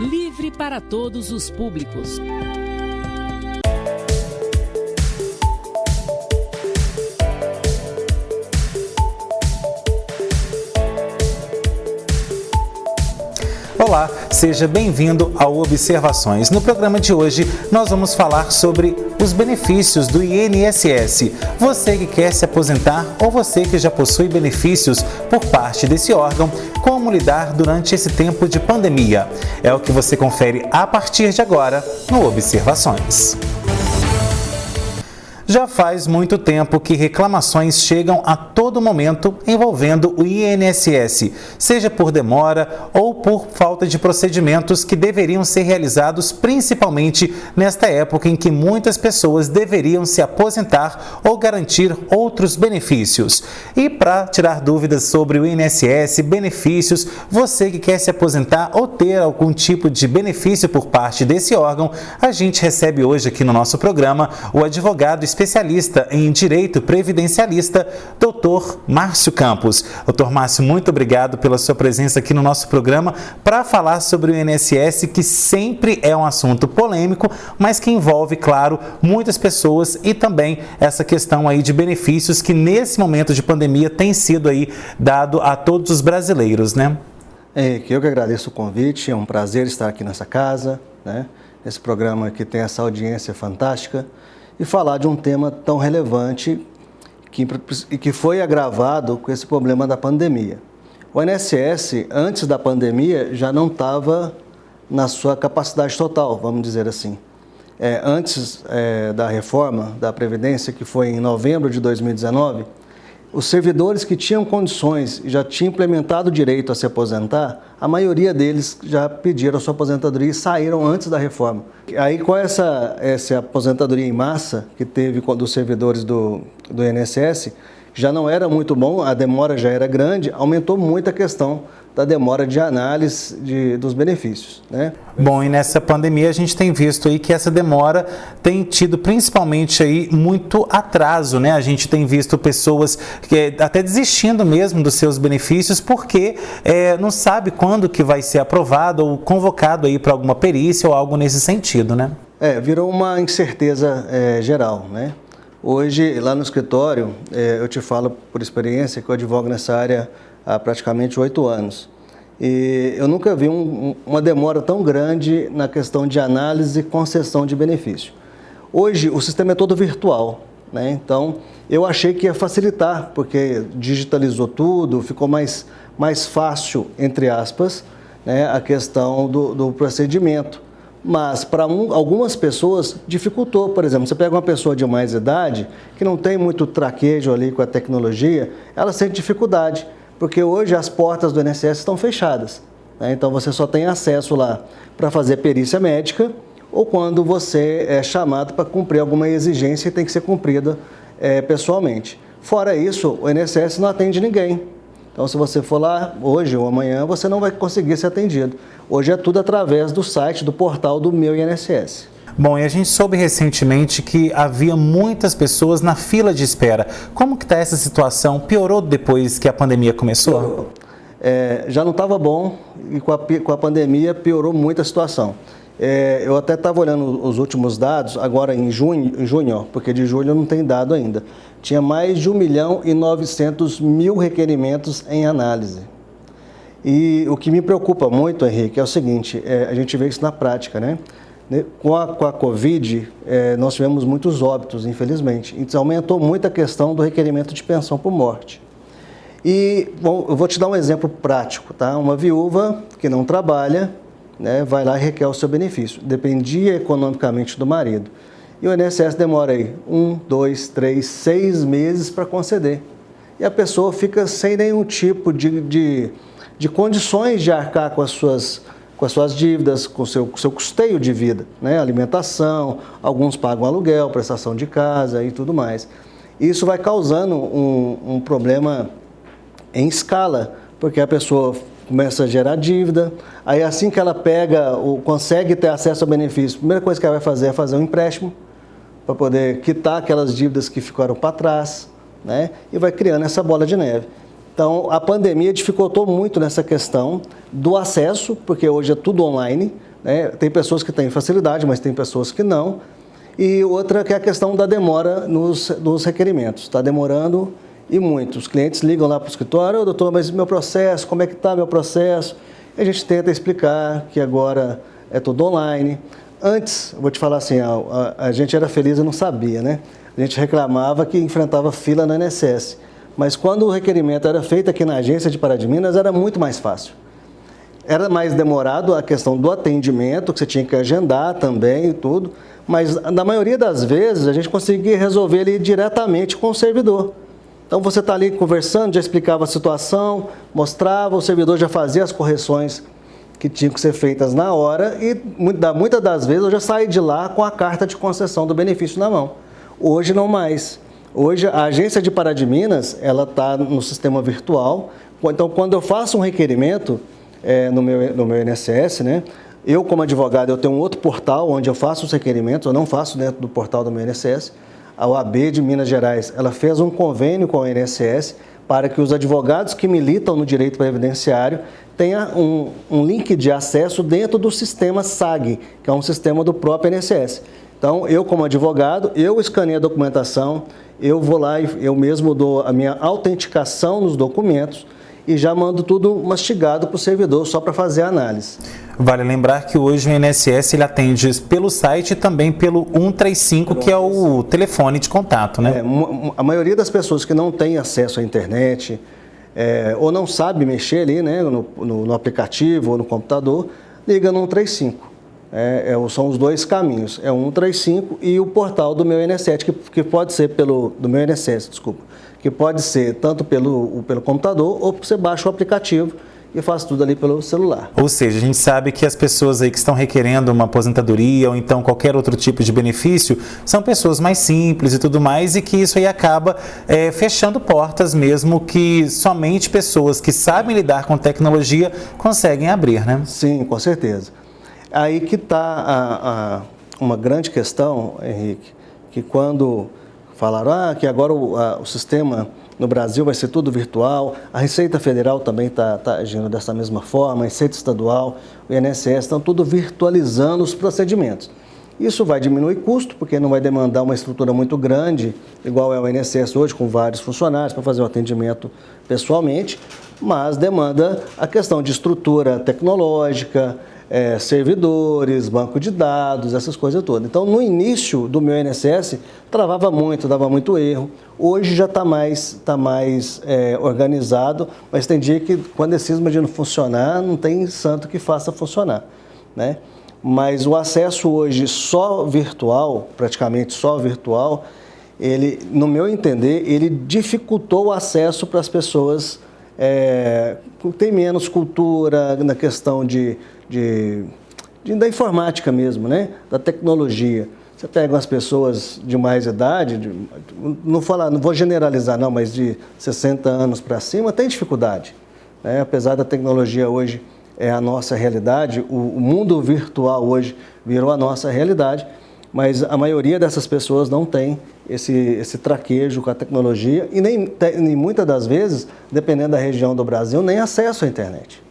livre para todos os públicos. Olá, seja bem-vindo ao Observações. No programa de hoje, nós vamos falar sobre os benefícios do INSS. Você que quer se aposentar ou você que já possui benefícios por parte desse órgão, como lidar durante esse tempo de pandemia? É o que você confere a partir de agora no Observações. Já faz muito tempo que reclamações chegam a todo momento envolvendo o INSS, seja por demora ou por falta de procedimentos que deveriam ser realizados principalmente nesta época em que muitas pessoas deveriam se aposentar ou garantir outros benefícios. E para tirar dúvidas sobre o INSS, benefícios, você que quer se aposentar ou ter algum tipo de benefício por parte desse órgão, a gente recebe hoje aqui no nosso programa o advogado especialista em direito previdencialista, Dr. Márcio Campos. Dr. Márcio, muito obrigado pela sua presença aqui no nosso programa para falar sobre o INSS, que sempre é um assunto polêmico, mas que envolve, claro, muitas pessoas e também essa questão aí de benefícios que nesse momento de pandemia tem sido aí dado a todos os brasileiros, né? Eu que agradeço o convite, é um prazer estar aqui nessa casa, né? Esse programa que tem essa audiência fantástica, e falar de um tema tão relevante que foi agravado com esse problema da pandemia. O INSS, antes da pandemia, já não estava na sua capacidade total, vamos dizer assim. Antes da reforma da Previdência, que foi em novembro de 2019, os servidores que tinham condições e já tinham implementado o direito a se aposentar, a maioria deles já pediram a sua aposentadoria e saíram antes da reforma. Aí com essa aposentadoria em massa que teve dos servidores do INSS, já não era muito bom, a demora já era grande, aumentou muito a questão da demora de análise dos benefícios, né? Bom, e nessa pandemia a gente tem visto aí que essa demora tem tido principalmente aí muito atraso, né? A gente tem visto pessoas que até desistindo mesmo dos seus benefícios porque não sabe quando que vai ser aprovado ou convocado aí para alguma perícia ou algo nesse sentido, né? Virou uma incerteza geral, né? Hoje, lá no escritório, eu te falo por experiência que eu advogo nessa área há praticamente 8 anos. E eu nunca vi uma demora tão grande na questão de análise e concessão de benefício. Hoje, o sistema é todo virtual, né? Então, eu achei que ia facilitar, porque digitalizou tudo, ficou mais fácil, entre aspas, né, a questão do procedimento. Mas para algumas pessoas dificultou. Por exemplo, você pega uma pessoa de mais idade, que não tem muito traquejo ali com a tecnologia, ela sente dificuldade, porque hoje as portas do INSS estão fechadas, né? Então você só tem acesso lá para fazer perícia médica ou quando você é chamado para cumprir alguma exigência e tem que ser cumprida pessoalmente. Fora isso, o INSS não atende ninguém. Então, se você for lá hoje ou amanhã, você não vai conseguir ser atendido. Hoje é tudo através do site, do portal do Meu INSS. Bom, e a gente soube recentemente que havia muitas pessoas na fila de espera. Como que está essa situação? Piorou depois que a pandemia começou? Já não estava bom e com a pandemia piorou muito a situação. Eu até estava olhando os últimos dados, agora em junho, porque de julho não tem dado ainda. Tinha mais de 1.900.000 requerimentos em análise. E o que me preocupa muito, Henrique, é o seguinte, a gente vê isso na prática, né? Com a Covid, nós tivemos muitos óbitos, infelizmente. Então, aumentou muito a questão do requerimento de pensão por morte. E, bom, eu vou te dar um exemplo prático, tá? Uma viúva que não trabalha, né, vai lá e requer o seu benefício. Dependia economicamente do marido. E o INSS demora aí 1, 2, 3, 6 meses para conceder. E a pessoa fica sem nenhum tipo de condições de arcar com as suas dívidas, com o seu custeio de vida, né? Alimentação, alguns pagam aluguel, prestação de casa e tudo mais. Isso vai causando um problema em escala, porque a pessoa começa a gerar dívida, aí assim que ela consegue ter acesso ao benefício, a primeira coisa que ela vai fazer é fazer um empréstimo para poder quitar aquelas dívidas que ficaram para trás, né? E vai criando essa bola de neve. Então, a pandemia dificultou muito nessa questão do acesso, porque hoje é tudo online, né? Tem pessoas que têm facilidade, mas tem pessoas que não. E outra que é a questão da demora nos requerimentos. Está demorando e muito. Os clientes ligam lá para o escritório: doutor, mas meu processo, como é que está meu processo? E a gente tenta explicar que agora é tudo online. Antes, vou te falar assim, a gente era feliz e não sabia, né? A gente reclamava que enfrentava fila no INSS. Mas quando o requerimento era feito aqui na agência de Pará de Minas, era muito mais fácil. Era mais demorado a questão do atendimento, que você tinha que agendar também e tudo, mas na maioria das vezes a gente conseguia resolver ele diretamente com o servidor. Então você está ali conversando, já explicava a situação, mostrava, o servidor já fazia as correções que tinham que ser feitas na hora e muitas das vezes eu já saí de lá com a carta de concessão do benefício na mão. Hoje não mais. Hoje a agência de Pará de Minas, ela está no sistema virtual. Então quando eu faço um requerimento no meu INSS, né, eu como advogado eu tenho um outro portal onde eu faço os requerimentos, eu não faço dentro do portal do meu INSS. A OAB de Minas Gerais, ela fez um convênio com o INSS para que os advogados que militam no direito previdenciário tenham um link de acesso dentro do sistema SAG, que é um sistema do próprio INSS. Então, eu como advogado, eu escaneio a documentação, eu vou lá e eu mesmo dou a minha autenticação nos documentos e já mando tudo mastigado para o servidor só para fazer a análise. Vale lembrar que hoje o INSS ele atende pelo site e também pelo 135, que é o telefone de contato, né? A maioria das pessoas que não tem acesso à internet ou não sabe mexer ali, né, no aplicativo ou no computador, liga no 135. São os dois caminhos, é o 135 e o portal do meu INSS, que pode ser do meu INSS, desculpa, que pode ser tanto pelo computador ou você baixa o aplicativo e faz tudo ali pelo celular. Ou seja, a gente sabe que as pessoas aí que estão requerendo uma aposentadoria ou então qualquer outro tipo de benefício são pessoas mais simples e tudo mais, e que isso aí acaba fechando portas mesmo que somente pessoas que sabem lidar com tecnologia conseguem abrir, né? Sim, com certeza. Aí que está uma grande questão, Henrique, que quando falaram que agora o sistema no Brasil vai ser tudo virtual, a Receita Federal também está agindo dessa mesma forma, a Receita Estadual, o INSS, estão tudo virtualizando os procedimentos. Isso vai diminuir custo, porque não vai demandar uma estrutura muito grande, igual é o INSS hoje, com vários funcionários para fazer o atendimento pessoalmente, mas demanda a questão de estrutura tecnológica, servidores, banco de dados, essas coisas todas. Então, no início do meu INSS, travava muito, dava muito erro. Hoje já está mais organizado, mas tem dia que, quando esse cisma de não funcionar, não tem santo que faça funcionar, né? Mas o acesso hoje só virtual, praticamente só virtual, ele, no meu entender, ele dificultou o acesso para as pessoas que têm menos cultura na questão da informática mesmo, né? Da tecnologia. Você pega umas pessoas de mais idade, não vou generalizar não, mas de 60 anos para cima, tem dificuldade, né? Apesar da tecnologia hoje é a nossa realidade, o mundo virtual hoje virou a nossa realidade, mas a maioria dessas pessoas não tem esse traquejo com a tecnologia e nem muitas das vezes, dependendo da região do Brasil, nem acesso à internet.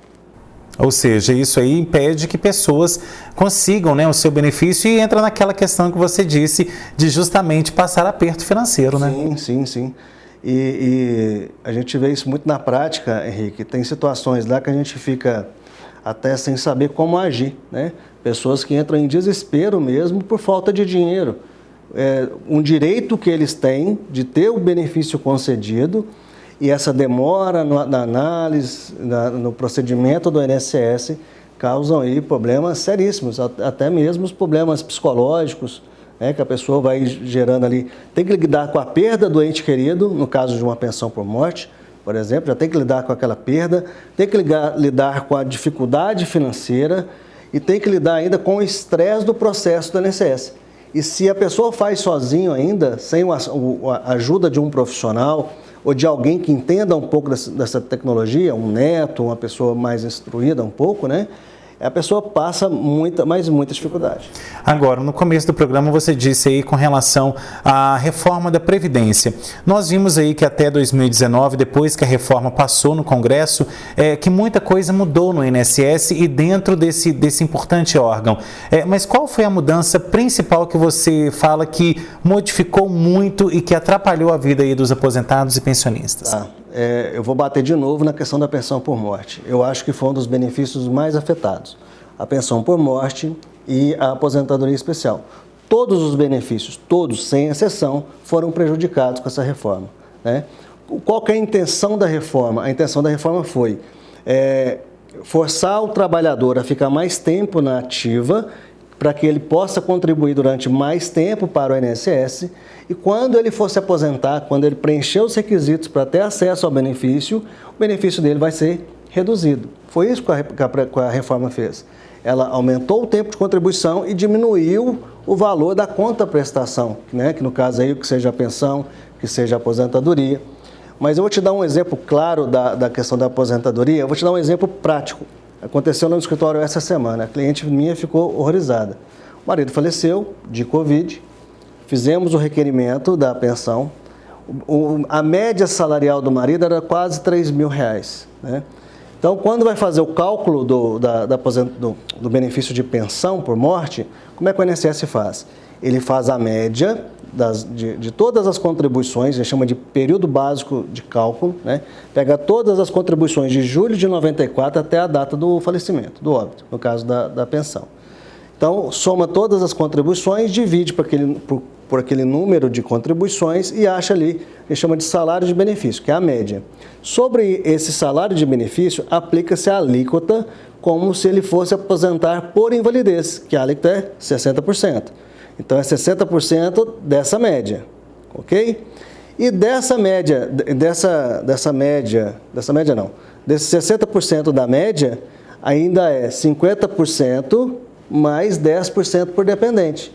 Ou seja, isso aí impede que pessoas consigam, né, o seu benefício, e entra naquela questão que você disse de justamente passar aperto financeiro, né? Sim. E a gente vê isso muito na prática, Henrique. Tem situações lá que a gente fica até sem saber como agir, né? Pessoas que entram em desespero mesmo por falta de dinheiro. Um direito que eles têm de ter o benefício concedido, e essa demora na análise, no procedimento do INSS, causam aí problemas seríssimos, até mesmo os problemas psicológicos, né, que a pessoa vai gerando ali. Tem que lidar com a perda do ente querido, no caso de uma pensão por morte, por exemplo, já tem que lidar com aquela perda, tem que lidar com a dificuldade financeira e tem que lidar ainda com o estresse do processo do INSS. E se a pessoa faz sozinho ainda, sem a ajuda de um profissional ou de alguém que entenda um pouco dessa tecnologia, um neto, uma pessoa mais instruída um pouco, né? a pessoa passa muita dificuldade. Agora, no começo do programa você disse aí com relação à reforma da Previdência. Nós vimos aí que até 2019, depois que a reforma passou no Congresso, que muita coisa mudou no INSS e dentro desse importante órgão. Mas qual foi a mudança principal que você fala que modificou muito e que atrapalhou a vida aí dos aposentados e pensionistas? Eu vou bater de novo na questão da pensão por morte. Eu acho que foi um dos benefícios mais afetados. A pensão por morte e a aposentadoria especial. Todos os benefícios, todos, sem exceção, foram prejudicados com essa reforma, né? Qual que é a intenção da reforma? A intenção da reforma foi forçar o trabalhador a ficar mais tempo na ativa para que ele possa contribuir durante mais tempo para o INSS e quando ele for se aposentar, quando ele preencher os requisitos para ter acesso ao benefício, o benefício dele vai ser reduzido. Foi isso que a reforma fez. Ela aumentou o tempo de contribuição e diminuiu o valor da conta-prestação, né? Que no caso aí, que seja a pensão, que seja a aposentadoria. Mas eu vou te dar um exemplo claro da questão da aposentadoria, eu vou te dar um exemplo prático. Aconteceu no escritório essa semana, a cliente minha ficou horrorizada. O marido faleceu de Covid, fizemos o requerimento da pensão, a média salarial do marido era quase R$3.000, né? Então, quando vai fazer o cálculo do benefício de pensão por morte, como é que o INSS faz? Ele faz a média de todas as contribuições, a gente chama de período básico de cálculo, né? Pega todas as contribuições de julho de 94 até a data do falecimento, do óbito, no caso da pensão. Então, soma todas as contribuições, divide por aquele número de contribuições e acha ali, que chama de salário de benefício, que é a média. Sobre esse salário de benefício, aplica-se a alíquota como se ele fosse aposentar por invalidez, que a alíquota é 60%. Então, é 60% dessa média, ok? E desses 60% da média, ainda é 50% mais 10% por dependente.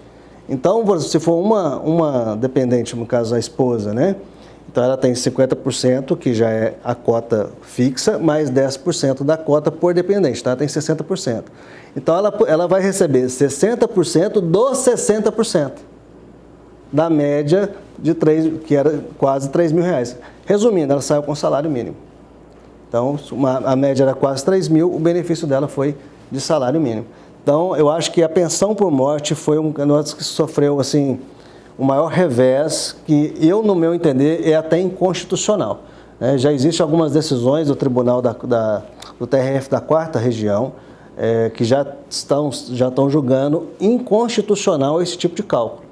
Então, se for uma dependente, no caso a esposa, né? Então, ela tem 50%, que já é a cota fixa, mais 10% da cota por dependente, tá? Tem 60%. Então, ela vai receber 60% dos 60% da média que era quase R$3.000. Resumindo, ela saiu com salário mínimo. Então, a média era quase 3.000, o benefício dela foi de salário mínimo. Então, eu acho que a pensão por morte foi um que sofreu, assim, o maior revés, que eu, no meu entender, é até inconstitucional, né? Já existem algumas decisões do Tribunal do TRF da 4ª Região, que já estão julgando inconstitucional esse tipo de cálculo,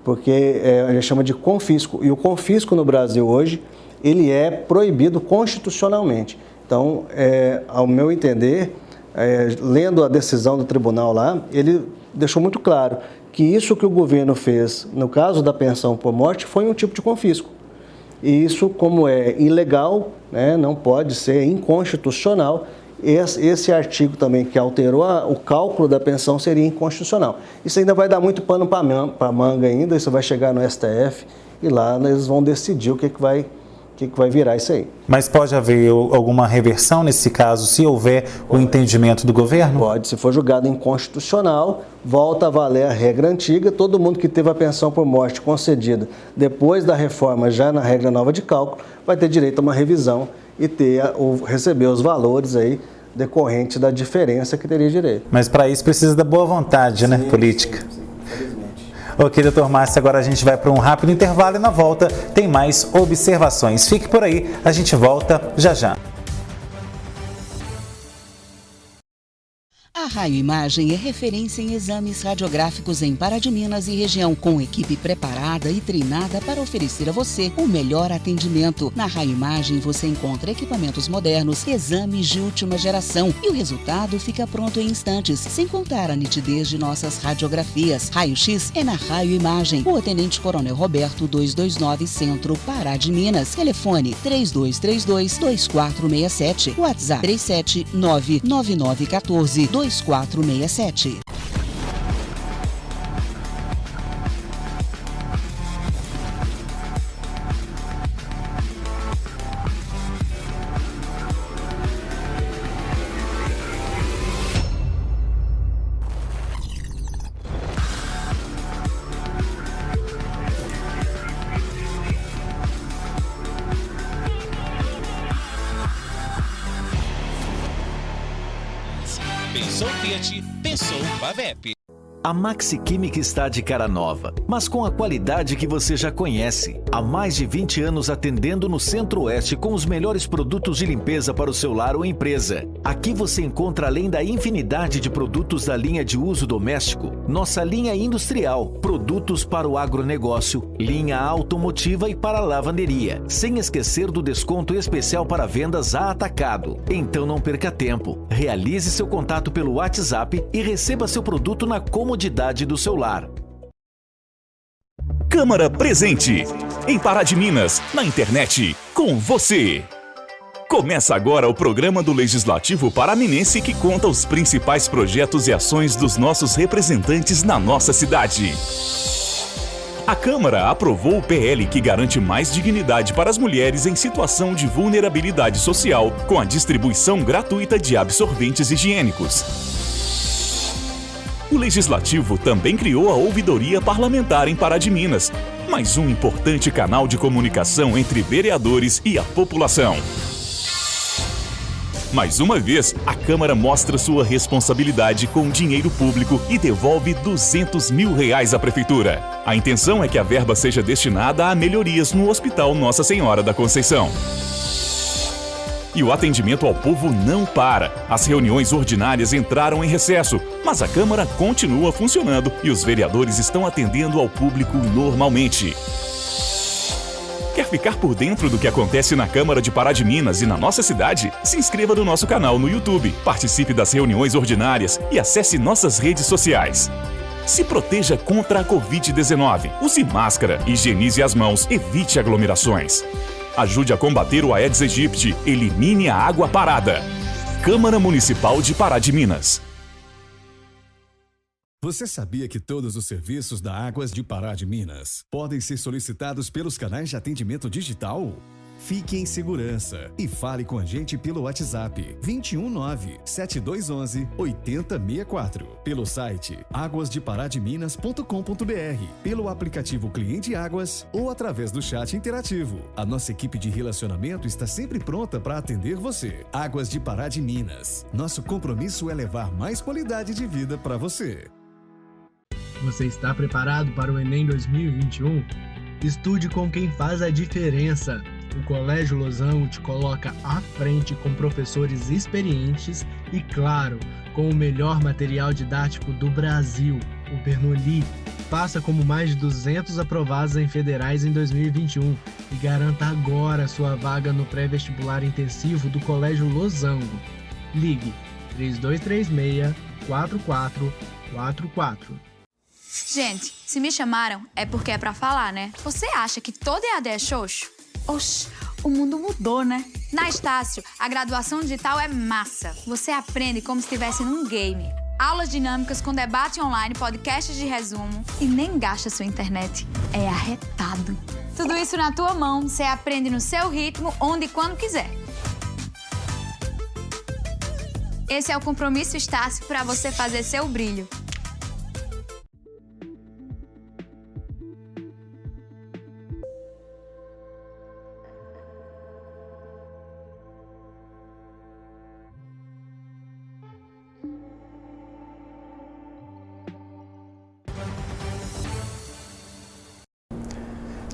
porque a gente chama de confisco, e o confisco no Brasil hoje, ele é proibido constitucionalmente. Então, ao meu entender, lendo a decisão do tribunal lá, ele deixou muito claro que isso que o governo fez, no caso da pensão por morte, foi um tipo de confisco. E isso, como é ilegal, né, não pode ser inconstitucional, esse artigo também que alterou o cálculo da pensão seria inconstitucional. Isso ainda vai dar muito pano para manga ainda, isso vai chegar no STF e lá eles vão decidir o que vai virar isso aí. Mas pode haver alguma reversão nesse caso, se houver o entendimento do governo? Pode, se for julgado inconstitucional, volta a valer a regra antiga, todo mundo que teve a pensão por morte concedida depois da reforma, já na regra nova de cálculo, vai ter direito a uma revisão e receber os valores aí decorrentes da diferença que teria direito. Mas para isso precisa da boa vontade, né, política? Sim, infelizmente. Ok, doutor Márcio, agora a gente vai para um rápido intervalo e na volta tem mais observações. Fique por aí, a gente volta já já. A Raio Imagem é referência em exames radiográficos em Pará de Minas e região, com equipe preparada e treinada para oferecer a você o melhor atendimento. Na Raio Imagem você encontra equipamentos modernos, exames de última geração e o resultado fica pronto em instantes, sem contar a nitidez de nossas radiografias. Raio-X é na Raio Imagem, Rua Tenente Coronel Roberto 229, Centro, Pará de Minas. Telefone 3232-2467, WhatsApp 3799914-2467. e sou Pavep. A Maxi Química está de cara nova, mas com a qualidade que você já conhece. Há mais de 20 anos atendendo no Centro-Oeste com os melhores produtos de limpeza para o seu lar ou empresa. Aqui você encontra, além da infinidade de produtos da linha de uso doméstico, nossa linha industrial, produtos para o agronegócio, linha automotiva e para a lavanderia, sem esquecer do desconto especial para vendas a atacado. Então não perca tempo. Realize seu contato pelo WhatsApp e receba seu produto na comodidade do seu lar. Câmara presente em Pará de Minas, na internet, com você. Começa agora o programa do Legislativo Paraminense que conta os principais projetos e ações dos nossos representantes na nossa cidade. A Câmara aprovou o PL que garante mais dignidade para as mulheres em situação de vulnerabilidade social, com a distribuição gratuita de absorventes higiênicos. O Legislativo também criou a Ouvidoria Parlamentar em Pará de Minas, mais um importante canal de comunicação entre vereadores e a população. Mais uma vez, a Câmara mostra sua responsabilidade com o dinheiro público e devolve R$200 mil à Prefeitura. A intenção é que a verba seja destinada a melhorias no Hospital Nossa Senhora da Conceição. E o atendimento ao povo não para. As reuniões ordinárias entraram em recesso, mas a Câmara continua funcionando e os vereadores estão atendendo ao público normalmente. Quer ficar por dentro do que acontece na Câmara de Pará de Minas e na nossa cidade? Se inscreva no nosso canal no YouTube, participe das reuniões ordinárias e acesse nossas redes sociais. Se proteja contra a Covid-19. Use máscara, higienize as mãos, evite aglomerações. Ajude a combater o Aedes aegypti. Elimine a água parada. Câmara Municipal de Pará de Minas. Você sabia que todos os serviços da Águas de Pará de Minas podem ser solicitados pelos canais de atendimento digital? Fique em segurança e fale com a gente pelo WhatsApp 219-7211-8064, pelo site aguasdeparademinas.com.br, pelo aplicativo Cliente Águas ou através do chat interativo. A nossa equipe de relacionamento está sempre pronta para atender você. Águas de Pará de Minas. Nosso compromisso é levar mais qualidade de vida para você. Você está preparado para o Enem 2021? Estude com quem faz a diferença. O Colégio Losango te coloca à frente com professores experientes e, claro, com o melhor material didático do Brasil, o Bernoulli. Faça como mais de 200 aprovados em federais em 2021 e garanta agora sua vaga no pré-vestibular intensivo do Colégio Losango. Ligue 3236-4444. Gente, se me chamaram é porque é pra falar, né? Você acha que todo EAD é xoxo? Oxe, o mundo mudou, né? Na Estácio, a graduação digital é massa. Você aprende como se estivesse num game. Aulas dinâmicas com debate online, podcasts de resumo e nem gasta sua internet. É arretado. Tudo isso na tua mão, você aprende no seu ritmo, onde e quando quiser. Esse é o compromisso Estácio para você fazer seu brilho.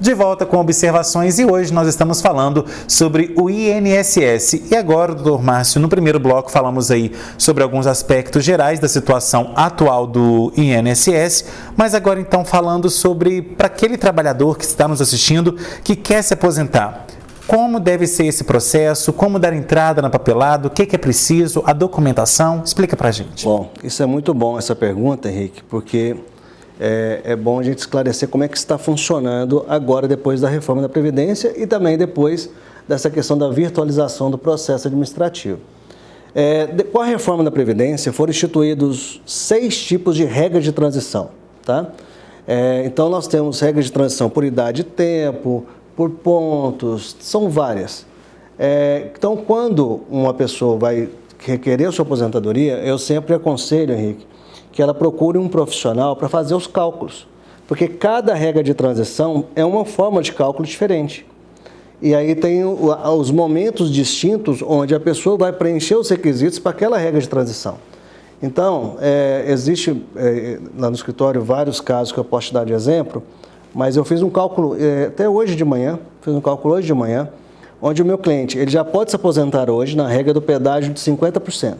De volta com observações e hoje nós estamos falando sobre o INSS. E agora, doutor Márcio, no primeiro bloco falamos aí sobre alguns aspectos gerais da situação atual do INSS, mas agora então falando sobre para aquele trabalhador que está nos assistindo que quer se aposentar. Como deve ser esse processo, como dar entrada na papelada, o que é preciso, a documentação? Explica pra gente. Bom, isso é muito bom essa pergunta, Henrique, porque é bom a gente esclarecer como é que está funcionando agora depois da reforma da Previdência e também depois dessa questão da virtualização do processo administrativo. Com a reforma da Previdência foram instituídos 6 tipos de regras de transição, tá? Então nós temos regras de transição por idade e tempo, por pontos, são várias. Então quando uma pessoa vai requerer sua aposentadoria, eu sempre aconselho, Henrique, que ela procure um profissional para fazer os cálculos, porque cada regra de transição é uma forma de cálculo diferente. E aí tem os momentos distintos onde a pessoa vai preencher os requisitos para aquela regra de transição. Então, existe lá no escritório vários casos que eu posso te dar de exemplo, mas eu fiz um cálculo até hoje de manhã, onde o meu cliente ele já pode se aposentar hoje na regra do pedágio de 50%,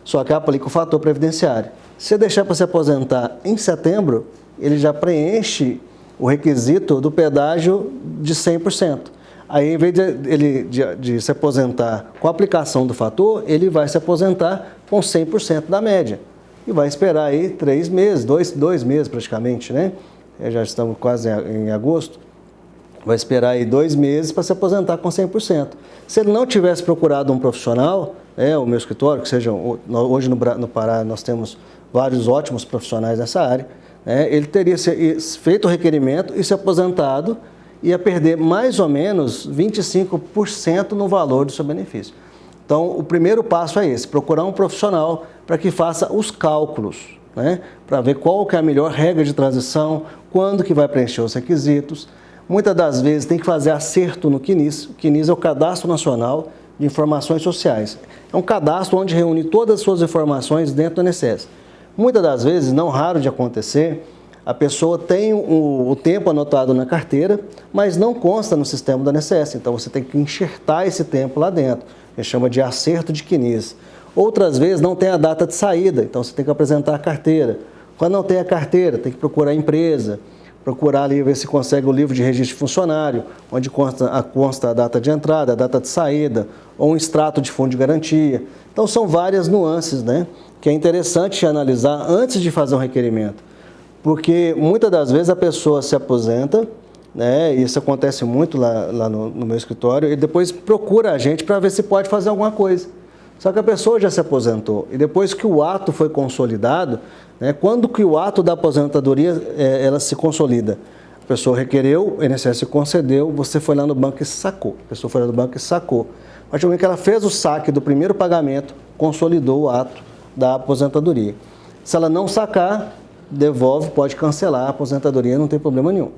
só que aplica o fator previdenciário. Se eu deixar para se aposentar em setembro, ele já preenche o requisito do pedágio de 100%. Aí, em vez de se aposentar com a aplicação do fator, ele vai se aposentar com 100% da média. E vai esperar aí 3 meses, 2 meses praticamente, né? Já estamos quase em agosto. Vai esperar aí 2 meses para se aposentar com 100%. Se ele não tivesse procurado um profissional, o meu escritório, que seja, hoje no Pará nós temos vários ótimos profissionais nessa área, ele teria feito o requerimento e se aposentado, ia perder mais ou menos 25% no valor do seu benefício. Então, o primeiro passo é esse, procurar um profissional para que faça os cálculos, para ver qual que é a melhor regra de transição, quando que vai preencher os requisitos. Muitas das vezes tem que fazer acerto no CNIS. O CNIS é o Cadastro Nacional de Informações Sociais. É um cadastro onde reúne todas as suas informações dentro do INSS. Muitas das vezes, não raro de acontecer, a pessoa tem o tempo anotado na carteira, mas não consta no sistema do INSS. Então, você tem que enxertar esse tempo lá dentro. A gente chama de acerto de CNIS. Outras vezes, não tem a data de saída, então você tem que apresentar a carteira. Quando não tem a carteira, tem que procurar a empresa, procurar ali, ver se consegue o livro de registro de funcionário, onde consta a data de entrada, a data de saída, ou um extrato de fundo de garantia. Então, são várias nuances, que é interessante analisar antes de fazer um requerimento. Porque muitas das vezes a pessoa se aposenta, e isso acontece muito lá no meu escritório, e depois procura a gente para ver se pode fazer alguma coisa. Só que a pessoa já se aposentou, e depois que o ato foi consolidado, quando que o ato da aposentadoria ela se consolida? A pessoa requereu, o INSS concedeu, você foi lá no banco e sacou. A pessoa foi lá no banco e sacou. A partir do momento que ela fez o saque do primeiro pagamento, consolidou o ato da aposentadoria. Se ela não sacar, devolve, pode cancelar a aposentadoria, não tem problema nenhum.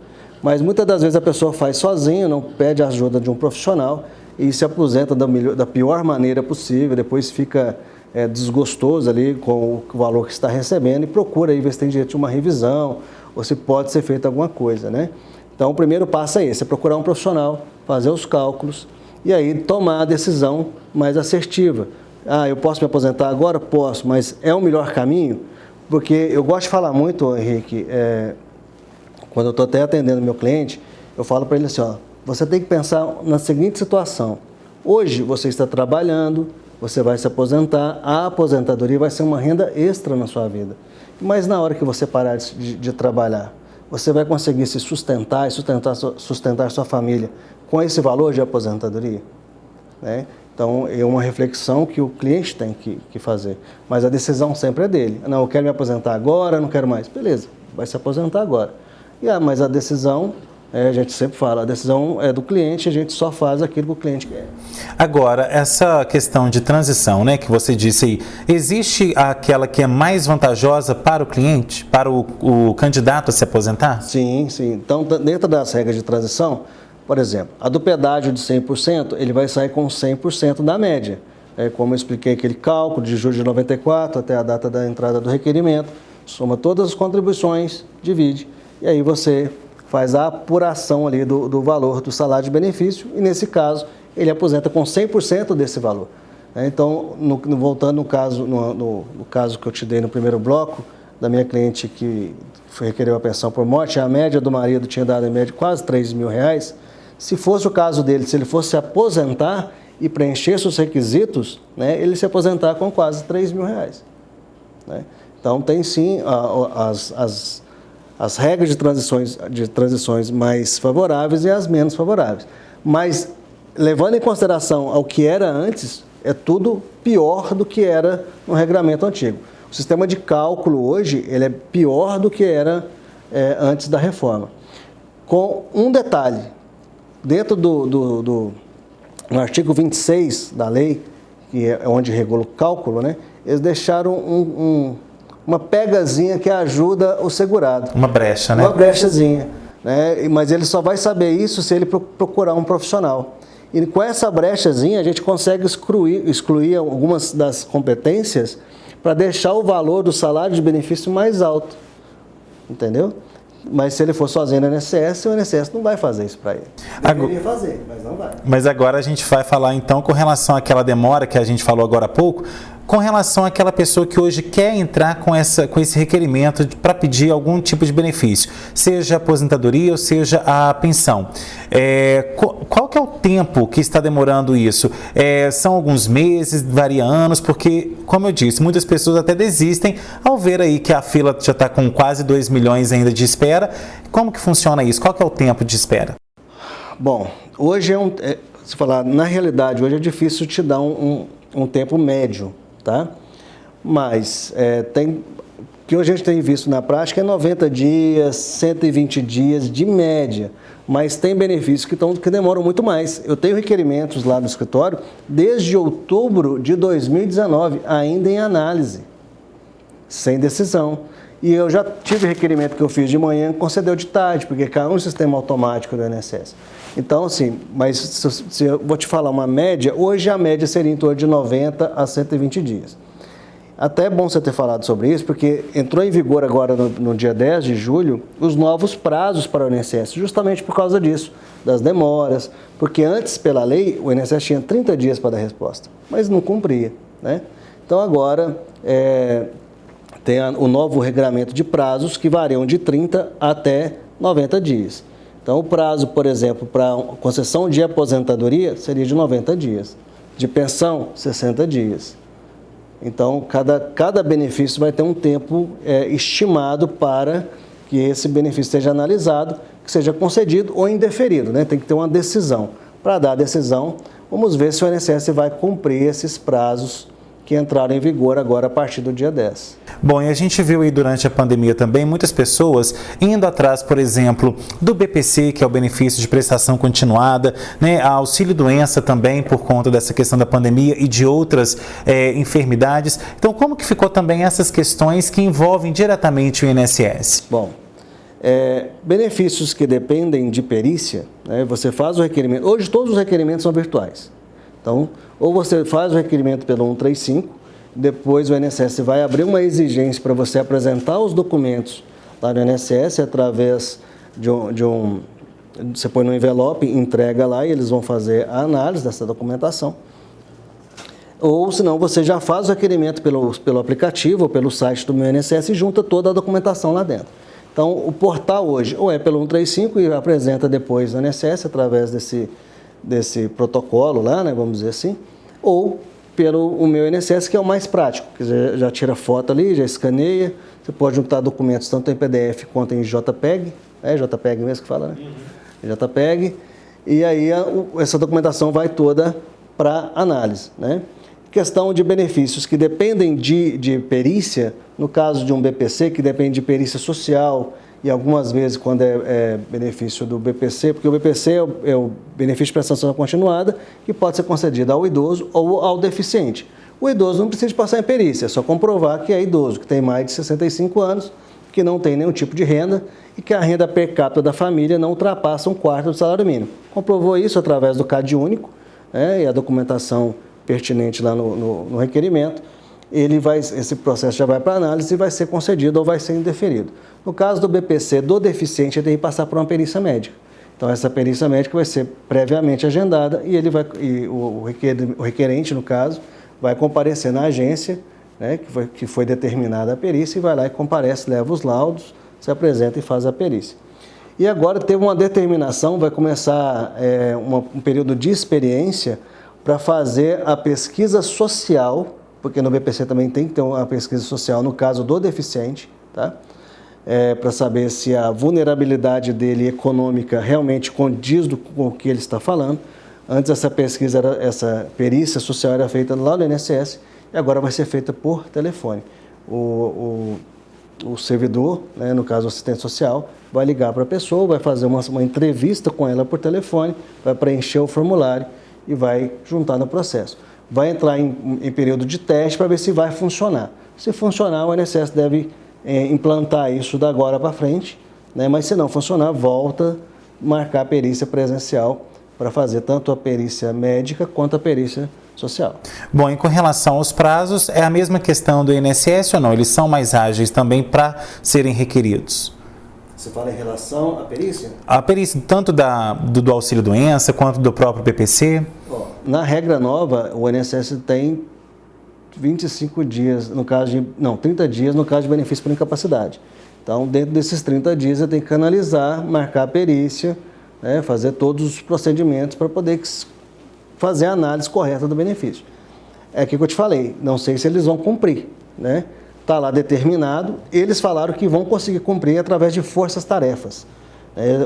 Mas muitas das vezes a pessoa faz sozinha, não pede a ajuda de um profissional e se aposenta da pior maneira possível, depois fica desgostoso ali com o valor que está recebendo e procura aí ver se tem direito de uma revisão ou se pode ser feita alguma coisa, Então, o primeiro passo é esse, é procurar um profissional, fazer os cálculos e aí tomar a decisão mais assertiva. Eu posso me aposentar agora? Posso, mas é o melhor caminho? Porque eu gosto de falar muito, Henrique, quando eu estou até atendendo meu cliente, eu falo para ele assim, você tem que pensar na seguinte situação. Hoje você está trabalhando, você vai se aposentar, a aposentadoria vai ser uma renda extra na sua vida. Mas na hora que você parar de trabalhar, você vai conseguir se sustentar e sustentar sua família com esse valor de aposentadoria? Então, é uma reflexão que o cliente tem que fazer. Mas a decisão sempre é dele. Não, eu quero me aposentar agora, não quero mais. Beleza, vai se aposentar agora. Mas a decisão, a gente sempre fala, a decisão é do cliente, a gente só faz aquilo que o cliente quer. Agora, essa questão de transição, que você disse aí, existe aquela que é mais vantajosa para o cliente, para o candidato a se aposentar? Sim. Então, dentro das regras de transição, por exemplo, a do pedágio de 100%, ele vai sair com 100% da média. Como eu expliquei, aquele cálculo de julho de 94 até a data da entrada do requerimento, soma todas as contribuições, divide, e aí você faz a apuração ali do valor do salário de benefício, e nesse caso, ele aposenta com 100% desse valor. Então, voltando no caso que eu te dei no primeiro bloco, da minha cliente que requereu a pensão por morte, a média do marido tinha dado em média quase R$3.000. Se fosse o caso dele, se ele fosse se aposentar e preencher seus requisitos, ele se aposentar com quase R$3.000. Então, tem sim as regras de transições mais favoráveis e as menos favoráveis. Mas, levando em consideração ao que era antes, é tudo pior do que era no regramento antigo. O sistema de cálculo hoje ele é pior do que era antes da reforma. Com um detalhe, dentro no artigo 26 da lei, que é onde regula o cálculo, eles deixaram uma pegazinha que ajuda o segurado. Uma brecha, Uma brechazinha. Mas ele só vai saber isso se ele procurar um profissional. E com essa brechazinha a gente consegue excluir algumas das competências para deixar o valor do salário de benefício mais alto, entendeu? Mas se ele for sozinho no INSS, o INSS não vai fazer isso para ele. Deveria fazer, mas não vai. Mas agora a gente vai falar então com relação àquela demora que a gente falou agora há pouco, com relação àquela pessoa que hoje quer entrar com esse requerimento para pedir algum tipo de benefício, seja a aposentadoria ou seja a pensão. Qual que é o tempo que está demorando isso? São alguns meses, varia anos, porque, como eu disse, muitas pessoas até desistem ao ver aí que a fila já está com quase 2 milhões ainda de espera. Como que funciona isso? Qual que é o tempo de espera? Bom, hoje se falar, na realidade, hoje é difícil te dar um tempo médio, tá? Mas o que a gente tem visto na prática é 90 dias, 120 dias de média, mas tem benefícios que demoram muito mais. Eu tenho requerimentos lá no escritório desde outubro de 2019, ainda em análise, sem decisão. E eu já tive requerimento que eu fiz de manhã, concedeu de tarde, porque caiu no sistema automático do INSS. Então, assim, mas se eu vou te falar uma média, hoje a média seria em torno de 90 a 120 dias. Até é bom você ter falado sobre isso, porque entrou em vigor agora no dia 10 de julho os novos prazos para o INSS, justamente por causa disso, das demoras, porque antes, pela lei, o INSS tinha 30 dias para dar resposta, mas não cumpria, né? Então, agora, tem o novo regulamento de prazos que variam de 30 até 90 dias. Então, o prazo, por exemplo, para concessão de aposentadoria seria de 90 dias, de pensão, 60 dias. Então, cada benefício vai ter um tempo estimado para que esse benefício seja analisado, que seja concedido ou indeferido, né? Tem que ter uma decisão. Para dar a decisão, vamos ver se o INSS vai cumprir esses prazos que entraram em vigor agora a partir do dia 10. Bom, e a gente viu aí durante a pandemia também muitas pessoas indo atrás, por exemplo, do BPC, que é o benefício de prestação continuada, né, a auxílio-doença também por conta dessa questão da pandemia e de outras enfermidades. Então, como que ficou também essas questões que envolvem diretamente o INSS? Bom, benefícios que dependem de perícia, né, você faz o requerimento. Hoje todos os requerimentos são virtuais. Então, ou você faz o requerimento pelo 135, depois o INSS vai abrir uma exigência para você apresentar os documentos lá no INSS através você põe no envelope, entrega lá e eles vão fazer a análise dessa documentação. Ou senão você já faz o requerimento pelo aplicativo ou pelo site do meu INSS e junta toda a documentação lá dentro. Então, o portal hoje ou é pelo 135 e apresenta depois no INSS através desse protocolo lá, né, vamos dizer assim, ou pelo meu INSS, que é o mais prático, que já tira foto ali, já escaneia, você pode juntar documentos tanto em PDF quanto em JPEG, JPEG mesmo que fala, né? JPEG, e aí essa documentação vai toda para análise, né? Questão de benefícios que dependem de perícia, no caso de um BPC, que depende de perícia social, e algumas vezes quando é benefício do BPC, porque o BPC é o benefício de prestação continuada, que pode ser concedido ao idoso ou ao deficiente. O idoso não precisa de passar em perícia, é só comprovar que é idoso, que tem mais de 65 anos, que não tem nenhum tipo de renda e que a renda per capita da família não ultrapassa 1/4 do salário mínimo. Comprovou isso através do CAD único, e a documentação pertinente lá no requerimento, esse processo já vai para análise e vai ser concedido ou vai ser indeferido. No caso do BPC do deficiente, ele tem que passar por uma perícia médica. Então, essa perícia médica vai ser previamente agendada e o requerente, no caso, vai comparecer na agência, né, que foi determinada a perícia, e vai lá e comparece, leva os laudos, se apresenta e faz a perícia. E agora teve uma determinação, vai começar um período de experiência para fazer a pesquisa social, porque no BPC também tem que ter uma pesquisa social no caso do deficiente, tá? Para saber se a vulnerabilidade dele econômica realmente condiz com o que ele está falando. Antes essa perícia social era feita lá no INSS e agora vai ser feita por telefone. O servidor, né, no caso o assistente social, vai ligar para a pessoa, vai fazer uma entrevista com ela por telefone, vai preencher o formulário e vai juntar no processo. Vai entrar em período de teste para ver se vai funcionar. Se funcionar, o INSS deve implantar isso da agora para frente, né? Mas se não funcionar, volta a marcar a perícia presencial para fazer tanto a perícia médica quanto a perícia social. Bom, e com relação aos prazos, é a mesma questão do INSS ou não? Eles são mais ágeis também para serem requeridos? Você fala em relação à perícia? A perícia tanto do auxílio-doença quanto do próprio PPC? Na regra nova, o INSS tem 25 dias, no caso de... Não, 30 dias no caso de benefício por incapacidade. Então, dentro desses 30 dias, você tem que analisar, marcar a perícia, né, fazer todos os procedimentos para poder fazer a análise correta do benefício. É aquilo que eu te falei, não sei se eles vão cumprir, né? Está lá determinado, eles falaram que vão conseguir cumprir através de forças-tarefas.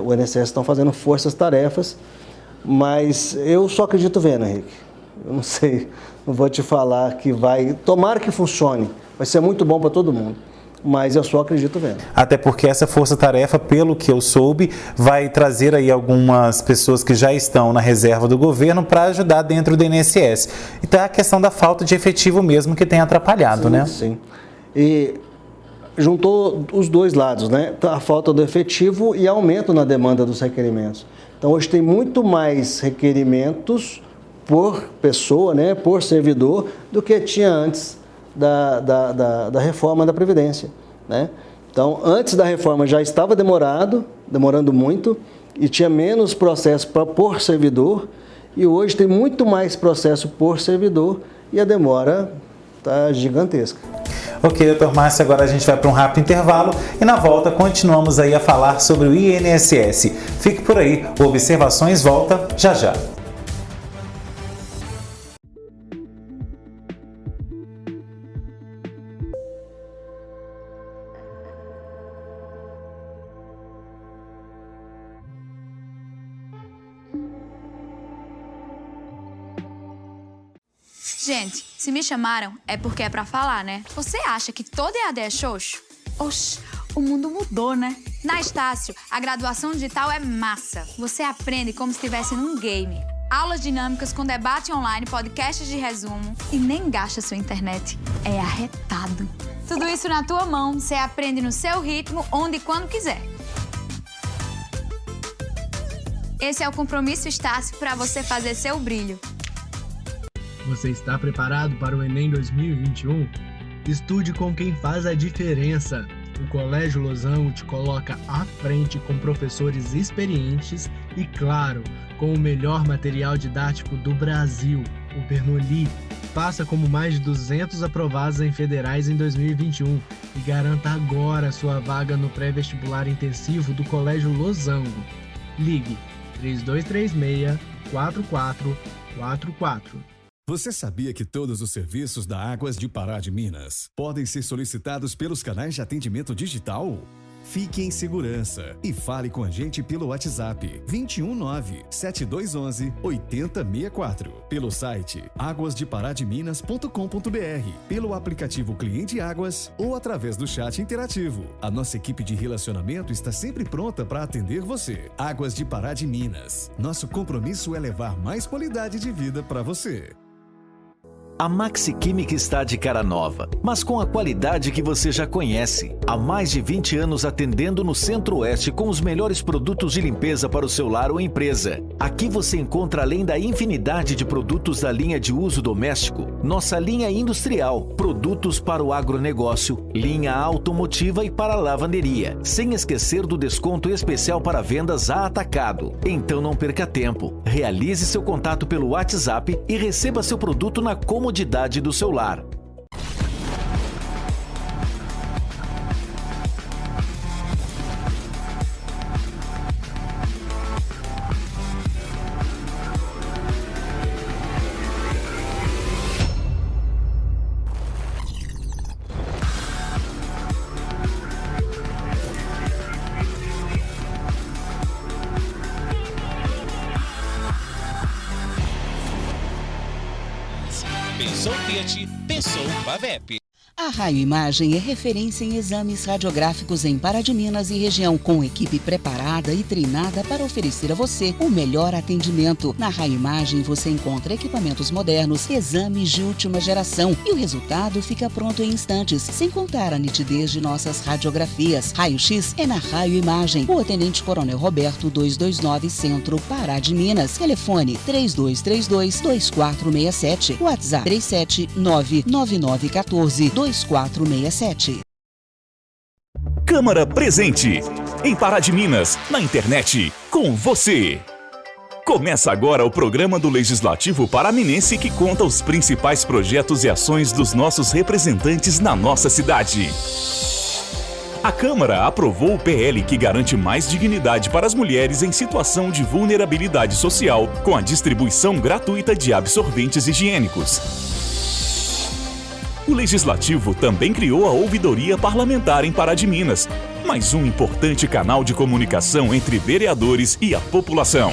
O INSS estão fazendo forças-tarefas, mas eu só acredito vendo, Henrique. Eu não sei, não vou te falar que vai... Tomara que funcione, vai ser muito bom para todo mundo. Mas eu só acredito vendo. Até porque essa força-tarefa, pelo que eu soube, vai trazer aí algumas pessoas que já estão na reserva do governo para ajudar dentro do INSS. Então é a questão da falta de efetivo mesmo que tem atrapalhado, sim, né? Sim. E juntou os dois lados, né? A falta do efetivo e aumento na demanda dos requerimentos. Então hoje tem muito mais requerimentos por pessoa, né? Por servidor, do que tinha antes da reforma da Previdência, né? Então, antes da reforma já estava demorando muito, e tinha menos processo por servidor, e hoje tem muito mais processo por servidor, e a demora está gigantesca. Ok, doutor Márcio, agora a gente vai para um rápido intervalo, e na volta continuamos aí a falar sobre o INSS. Fique por aí, o Observações volta já já. Gente, se me chamaram é porque é pra falar, né? Você acha que todo EAD é xoxo? Oxi, o mundo mudou, né? Na Estácio, a graduação digital é massa. Você aprende como se estivesse num game. Aulas dinâmicas com debate online, podcasts de resumo e nem gasta sua internet. É arretado. Tudo isso na tua mão, você aprende no seu ritmo, onde e quando quiser. Esse é o Compromisso Estácio para você fazer seu brilho. Você está preparado para o Enem 2021? Estude com quem faz a diferença. O Colégio Losango te coloca à frente com professores experientes e, claro, com o melhor material didático do Brasil, o Bernoulli. Faça como mais de 200 aprovados em federais em 2021 e garanta agora sua vaga no pré-vestibular intensivo do Colégio Losango. Ligue 3236-4444. Você sabia que todos os serviços da Águas de Pará de Minas podem ser solicitados pelos canais de atendimento digital? Fique em segurança e fale com a gente pelo WhatsApp 219-7211-8064, pelo site aguasdeparademinas.com.br, pelo aplicativo Cliente Águas ou através do chat interativo. A nossa equipe de relacionamento está sempre pronta para atender você. Águas de Pará de Minas. Nosso compromisso é levar mais qualidade de vida para você. A Maxi Química está de cara nova, mas com a qualidade que você já conhece. Há mais de 20 anos atendendo no Centro-Oeste com os melhores produtos de limpeza para o seu lar ou empresa. Aqui você encontra, além da infinidade de produtos da linha de uso doméstico, nossa linha industrial, produtos para o agronegócio, linha automotiva e para a lavanderia, sem esquecer do desconto especial para vendas a atacado. Então não perca tempo. Realize seu contato pelo WhatsApp e receba seu produto na comodidade do seu lar. Pensou Fiat, pensou Pavep. A Raio Imagem é referência em exames radiográficos em Pará de Minas e região, com equipe preparada e treinada para oferecer a você o melhor atendimento. Na Raio Imagem você encontra equipamentos modernos, exames de última geração e o resultado fica pronto em instantes, sem contar a nitidez de nossas radiografias. Raio-X é na Raio Imagem. O Tenente Coronel Roberto 229 Centro, Pará de Minas. Telefone 3232-2467. WhatsApp 3799914-2467. Câmara presente em Pará de Minas, na internet, com você. Começa agora o programa do Legislativo Paraminense que conta os principais projetos e ações dos nossos representantes na nossa cidade. A Câmara aprovou o PL que garante mais dignidade para as mulheres em situação de vulnerabilidade social, com a distribuição gratuita de absorventes higiênicos. O Legislativo também criou a Ouvidoria Parlamentar em Pará de Minas, mais um importante canal de comunicação entre vereadores e a população.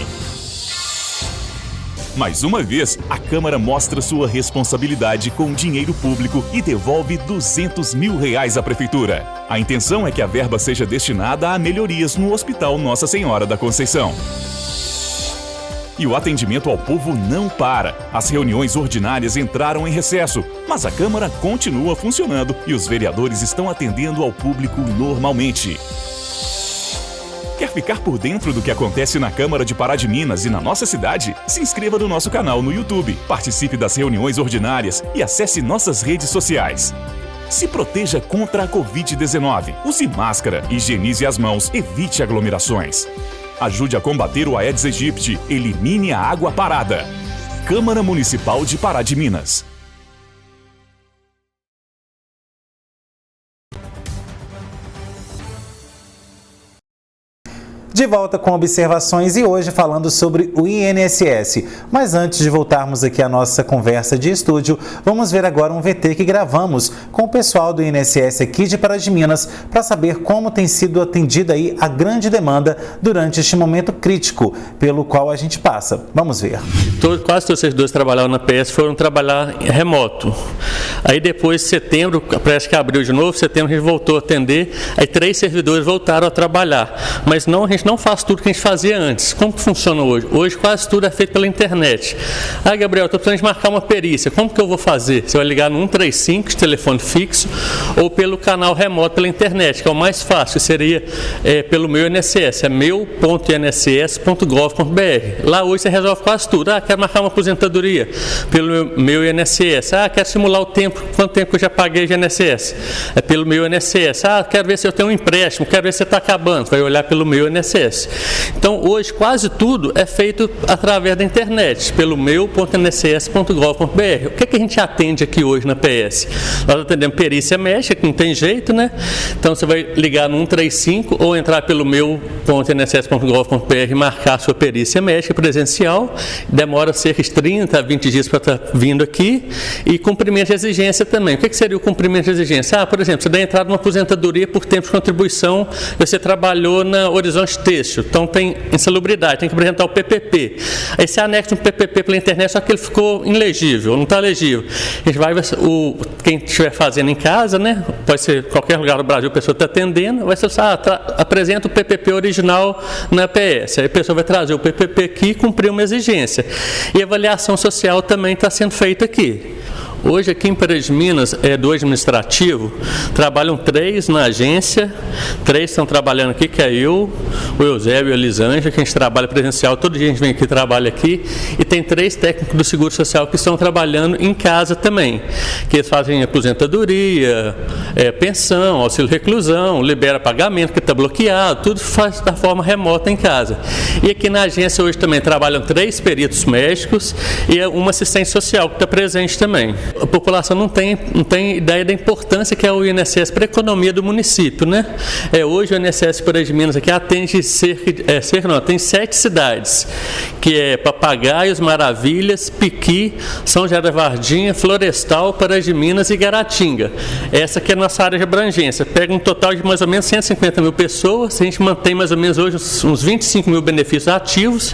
Mais uma vez, a Câmara mostra sua responsabilidade com o dinheiro público e devolve R$200 mil à Prefeitura. A intenção é que a verba seja destinada a melhorias no Hospital Nossa Senhora da Conceição. E o atendimento ao povo não para. As reuniões ordinárias entraram em recesso, mas a Câmara continua funcionando e os vereadores estão atendendo ao público normalmente. Quer ficar por dentro do que acontece na Câmara de Pará de Minas e na nossa cidade? Se inscreva no nosso canal no YouTube, participe das reuniões ordinárias e acesse nossas redes sociais. Se proteja contra a Covid-19. Use máscara, higienize as mãos, evite aglomerações. Ajude a combater o Aedes aegypti. Elimine a água parada. Câmara Municipal de Pará de Minas. De volta com observações e hoje falando sobre o INSS. Mas antes de voltarmos aqui à nossa conversa de estúdio, vamos ver agora um VT que gravamos com o pessoal do INSS aqui de Pará de Minas para saber como tem sido atendida aí a grande demanda durante este momento crítico pelo qual a gente passa. Vamos ver. Quase todos os servidores que trabalhavam na PS foram trabalhar remoto. Aí depois, setembro, parece que abriu de novo, setembro a gente voltou a atender, aí 3 servidores voltaram a trabalhar. Mas a gente não faz tudo que a gente fazia antes. Como que funciona hoje? Hoje quase tudo é feito pela internet. Ah, Gabriel, estou precisando de marcar uma perícia. Como que eu vou fazer? Você vai ligar no 135 de telefone fixo ou pelo canal remoto pela internet, que é o mais fácil, que seria pelo meu INSS, é meu.inss.gov.br. Lá hoje você resolve quase tudo. Ah, quero marcar uma aposentadoria pelo meu INSS. Ah, quero simular o tempo, quanto tempo eu já paguei de INSS. É pelo meu INSS. Ah, quero ver se eu tenho um empréstimo, quero ver se está acabando. Vai olhar pelo meu INSS. Então, hoje, quase tudo é feito através da internet, pelo meu.inss.gov.br. O que a gente atende aqui hoje na PS? Nós atendemos perícia médica, que não tem jeito, né? Então, você vai ligar no 135 ou entrar pelo meu.inss.gov.br e marcar a sua perícia médica presencial. Demora cerca de 30 a 20 dias para estar vindo aqui. E cumprimento de exigência também. O que seria o cumprimento de exigência? Ah, por exemplo, você dá entrada numa aposentadoria por tempo de contribuição, você trabalhou na Horizonte Têxtil, então tem insalubridade, tem que apresentar o PPP. Aí você anexa um PPP pela internet, só que ele ficou ilegível, não está legível. A gente vai, quem estiver fazendo em casa, né, pode ser qualquer lugar do Brasil, a pessoa está atendendo, vai ser apresenta o PPP original na PS. Aí a pessoa vai trazer o PPP aqui e cumprir uma exigência. E a avaliação social também está sendo feita aqui. Hoje, aqui em Pará de Minas, do administrativo, trabalham 3 na agência, 3 estão trabalhando aqui, que é eu, o Eusébio e a Lisângela, que a gente trabalha presencial, todo dia a gente vem aqui e trabalha aqui, e tem 3 técnicos do Seguro Social que estão trabalhando em casa também, que eles fazem aposentadoria, pensão, auxílio reclusão, libera pagamento que está bloqueado, tudo faz da forma remota em casa. E aqui na agência hoje também trabalham 3 peritos médicos e uma assistente social que está presente também. A população não tem ideia da importância que é o INSS para a economia do município, né? Hoje o INSS Pará de Minas aqui atende tem 7 cidades, que é Papagaios, Maravilhas, Piqui, São José da Varginha, Florestal, Pará de Minas e Garatinga. Essa que é a nossa área de abrangência. Pega um total de mais ou menos 150 mil pessoas, a gente mantém mais ou menos hoje uns 25 mil benefícios ativos,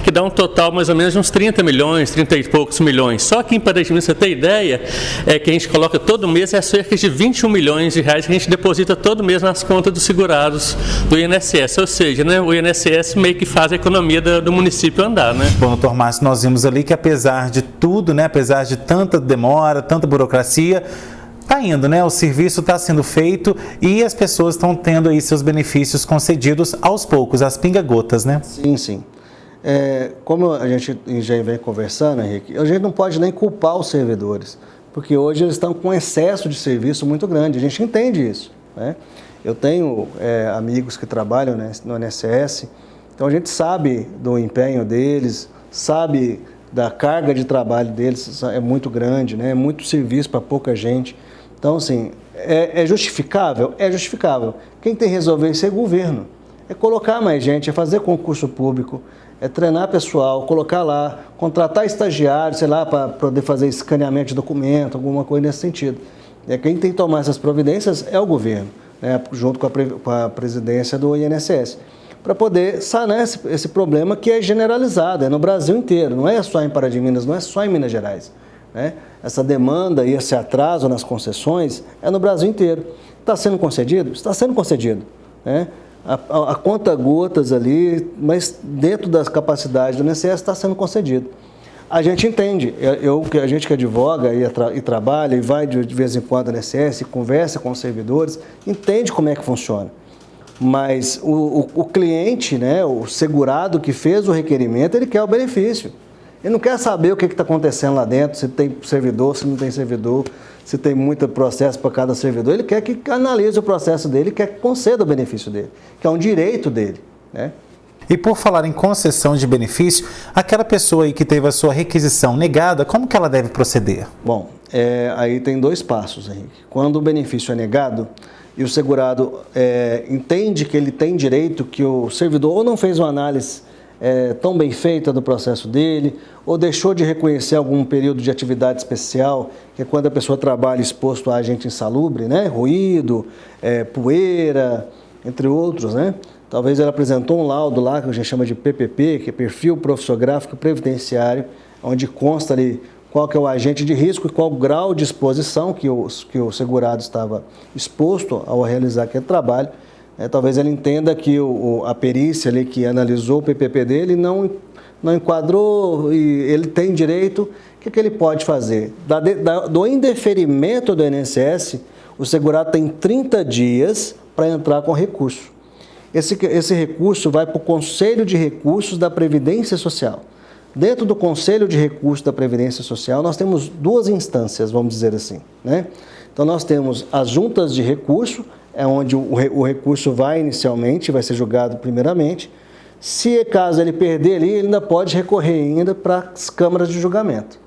que dá um total mais ou menos de uns 30 milhões, 30 e poucos milhões. Só que em Pará de Minas, você tem ideia, ideia, é que a gente coloca todo mês cerca de 21 milhões de reais que a gente deposita todo mês nas contas dos segurados do INSS. Ou seja, né, o INSS meio que faz a economia do município andar. Né? Bom, doutor Márcio, nós vimos ali que apesar de tudo, né, apesar de tanta demora, tanta burocracia, está indo, né? O serviço está sendo feito e as pessoas estão tendo aí seus benefícios concedidos aos poucos, às pinga-gotas, né? Sim, sim. Como a gente já vem conversando, Henrique, a gente não pode nem culpar os servidores, porque hoje eles estão com excesso de serviço muito grande, a gente entende isso, né? Eu tenho amigos que trabalham, né, no INSS, então a gente sabe do empenho deles, sabe da carga de trabalho deles, é muito grande, né? É muito serviço para pouca gente. Então, assim, é justificável? É justificável. Quem tem que resolver isso é o governo. É colocar mais gente, é fazer concurso público, é treinar pessoal, colocar lá, contratar estagiários, sei lá, para poder fazer escaneamento de documento, alguma coisa nesse sentido. Quem tem que tomar essas providências é o governo, né? Junto com a presidência do INSS, para poder sanar esse problema que é generalizado, é no Brasil inteiro, não é só em Pará de Minas, não é só em Minas Gerais. Né? Essa demanda e esse atraso nas concessões é no Brasil inteiro. Está sendo concedido? Está sendo concedido. Né? A conta-gotas ali, mas dentro das capacidades do INSS está sendo concedido. A gente entende, a gente que advoga e trabalha e vai de vez em quando no INSS, conversa com os servidores, entende como é que funciona. Mas o cliente, né, o segurado que fez o requerimento, ele quer o benefício. Ele não quer saber o que está acontecendo lá dentro, se tem servidor, se não tem servidor, se tem muito processo para cada servidor. Ele quer que analise o processo dele, quer que conceda o benefício dele, que é um direito dele, né? E por falar em concessão de benefício, aquela pessoa aí que teve a sua requisição negada, como que ela deve proceder? Bom, aí tem 2 passos, Henrique. Quando o benefício é negado e o segurado entende que ele tem direito, que o servidor ou não fez uma análise tão bem feita do processo dele, ou deixou de reconhecer algum período de atividade especial, que é quando a pessoa trabalha exposto a agente insalubre, né? Ruído, poeira, entre outros, né? Talvez ela apresentou um laudo lá, que a gente chama de PPP, que é Perfil Profissionográfico Previdenciário, onde consta ali qual que é o agente de risco e qual o grau de exposição que o segurado estava exposto ao realizar aquele trabalho. Talvez ele entenda que a perícia ali que analisou o PPP dele não enquadrou e ele tem direito. O que ele pode fazer? Do indeferimento do INSS, o segurado tem 30 dias para entrar com recurso. Esse recurso vai para o Conselho de Recursos da Previdência Social. Dentro do Conselho de Recursos da Previdência Social, nós temos 2 instâncias, vamos dizer assim, né? Então, nós temos as juntas de recurso, é onde o recurso vai ser julgado primeiramente. Se caso ele perder ali, ele ainda pode recorrer ainda para as câmaras de julgamento,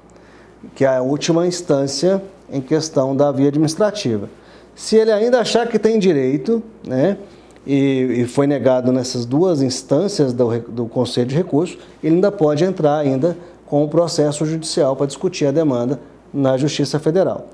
que é a última instância em questão da via administrativa. Se ele ainda achar que tem direito, né, e foi negado nessas 2 instâncias do Conselho de Recursos, ele ainda pode entrar ainda com o processo judicial para discutir a demanda na Justiça Federal.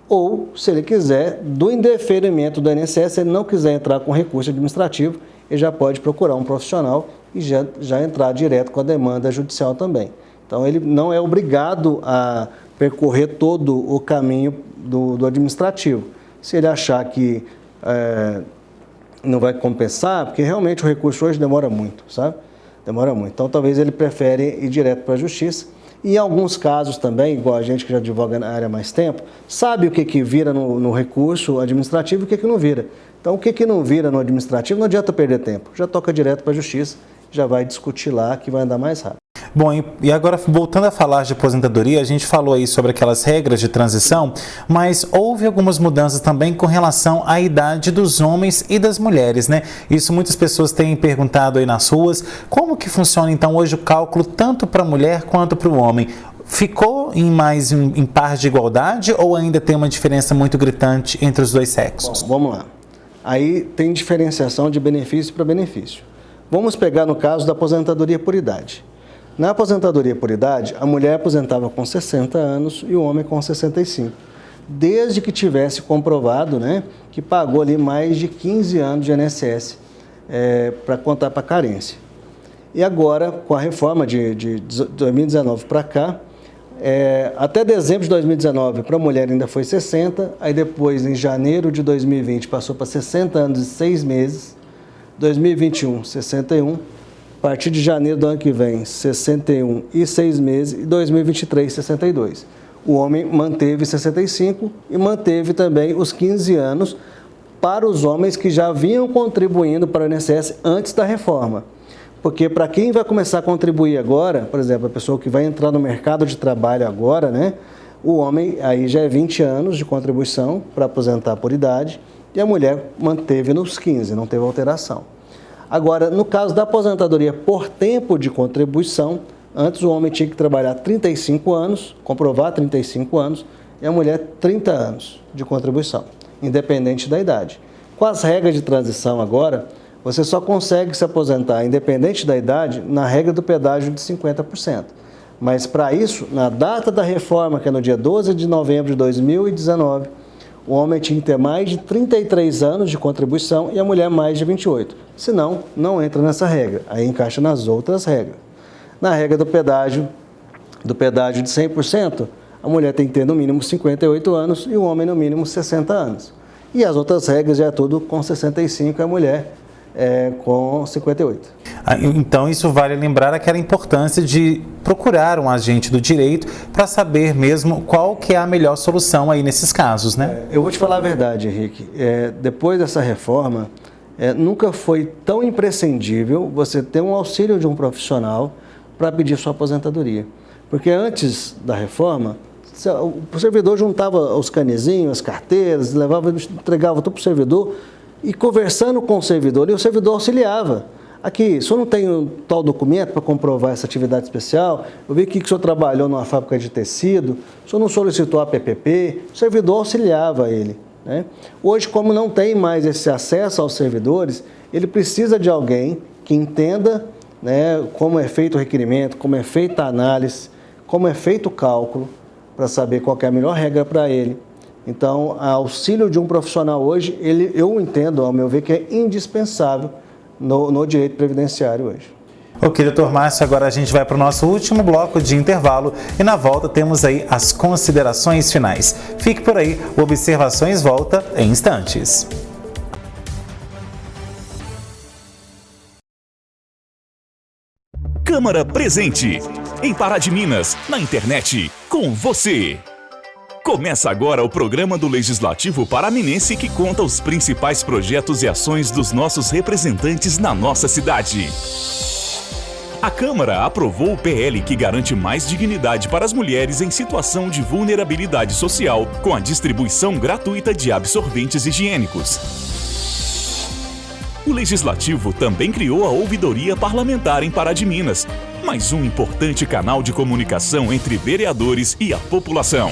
Ou, se ele quiser, do indeferimento do INSS, se ele não quiser entrar com recurso administrativo, ele já pode procurar um profissional e já entrar direto com a demanda judicial também. Então, ele não é obrigado a percorrer todo o caminho do administrativo. Se ele achar que não vai compensar, porque realmente o recurso hoje demora muito, sabe? Demora muito. Então, talvez ele prefere ir direto para a Justiça. E em alguns casos também, igual a gente que já advoga na área há mais tempo, sabe o que vira no recurso administrativo e o que não vira. Então, o que não vira no administrativo, não adianta perder tempo. Já toca direto para a Justiça, já vai discutir lá que vai andar mais rápido. Bom, e agora voltando a falar de aposentadoria, a gente falou aí sobre aquelas regras de transição, mas houve algumas mudanças também com relação à idade dos homens e das mulheres, né? Isso muitas pessoas têm perguntado aí nas ruas. Como que funciona então hoje o cálculo tanto para a mulher quanto para o homem? Ficou em par de igualdade ou ainda tem uma diferença muito gritante entre os 2 sexos? Bom, vamos lá. Aí tem diferenciação de benefício para benefício. Vamos pegar no caso da aposentadoria por idade. Na aposentadoria por idade, a mulher aposentava com 60 anos e o homem com 65, desde que tivesse comprovado, né, que pagou ali mais de 15 anos de INSS para contar para carência. E agora, com a reforma de 2019 para cá, Até dezembro de 2019, para a mulher ainda foi 60, aí depois, em janeiro de 2020, passou para 60 anos e 6 meses, 2021, 61, a partir de janeiro do ano que vem, 61 e 6 meses, e 2023, 62. O homem manteve 65 e manteve também os 15 anos para os homens que já vinham contribuindo para o INSS antes da reforma. Porque para quem vai começar a contribuir agora, por exemplo, a pessoa que vai entrar no mercado de trabalho agora, né, o homem aí já é 20 anos de contribuição para aposentar por idade e a mulher manteve nos 15, não teve alteração. Agora, no caso da aposentadoria por tempo de contribuição, antes o homem tinha que trabalhar 35 anos, comprovar 35 anos, e a mulher 30 anos de contribuição, independente da idade. Com as regras de transição agora, você só consegue se aposentar, independente da idade, na regra do pedágio de 50%. Mas para isso, na data da reforma, que é no dia 12 de novembro de 2019, o homem tinha que ter mais de 33 anos de contribuição e a mulher mais de 28. Senão, não entra nessa regra, aí encaixa nas outras regras. Na regra do pedágio de 100%, a mulher tem que ter no mínimo 58 anos e o homem no mínimo 60 anos. E as outras regras já é tudo com 65 e a mulher com 58. Então, isso vale lembrar aquela importância de procurar um agente do direito para saber mesmo qual que é a melhor solução aí nesses casos, né? Eu vou te falar a verdade, Henrique. Depois dessa reforma, nunca foi tão imprescindível você ter um auxílio de um profissional para pedir sua aposentadoria. Porque antes da reforma, o servidor juntava os canezinhos, as carteiras, entregava tudo para o servidor, e conversando com o servidor, e o servidor auxiliava. Aqui, o senhor não tem um tal documento para comprovar essa atividade especial? Eu vi que o senhor trabalhou numa fábrica de tecido, o senhor não solicitou a PPP? O servidor auxiliava ele, né? Hoje, como não tem mais esse acesso aos servidores, ele precisa de alguém que entenda, né, como é feito o requerimento, como é feita a análise, como é feito o cálculo, para saber qual é a melhor regra para ele. Então, o auxílio de um profissional hoje, eu entendo, ao meu ver, que é indispensável no direito previdenciário hoje. Ok, doutor Márcio, agora a gente vai para o nosso último bloco de intervalo e na volta temos aí as considerações finais. Fique por aí, o Observações volta em instantes. Câmara presente, em Pará de Minas, na internet, com você. Começa agora o programa do Legislativo Paraminense que conta os principais projetos e ações dos nossos representantes na nossa cidade. A Câmara aprovou o PL que garante mais dignidade para as mulheres em situação de vulnerabilidade social, com a distribuição gratuita de absorventes higiênicos. O Legislativo também criou a Ouvidoria Parlamentar em Pará de Minas, mais um importante canal de comunicação entre vereadores e a população.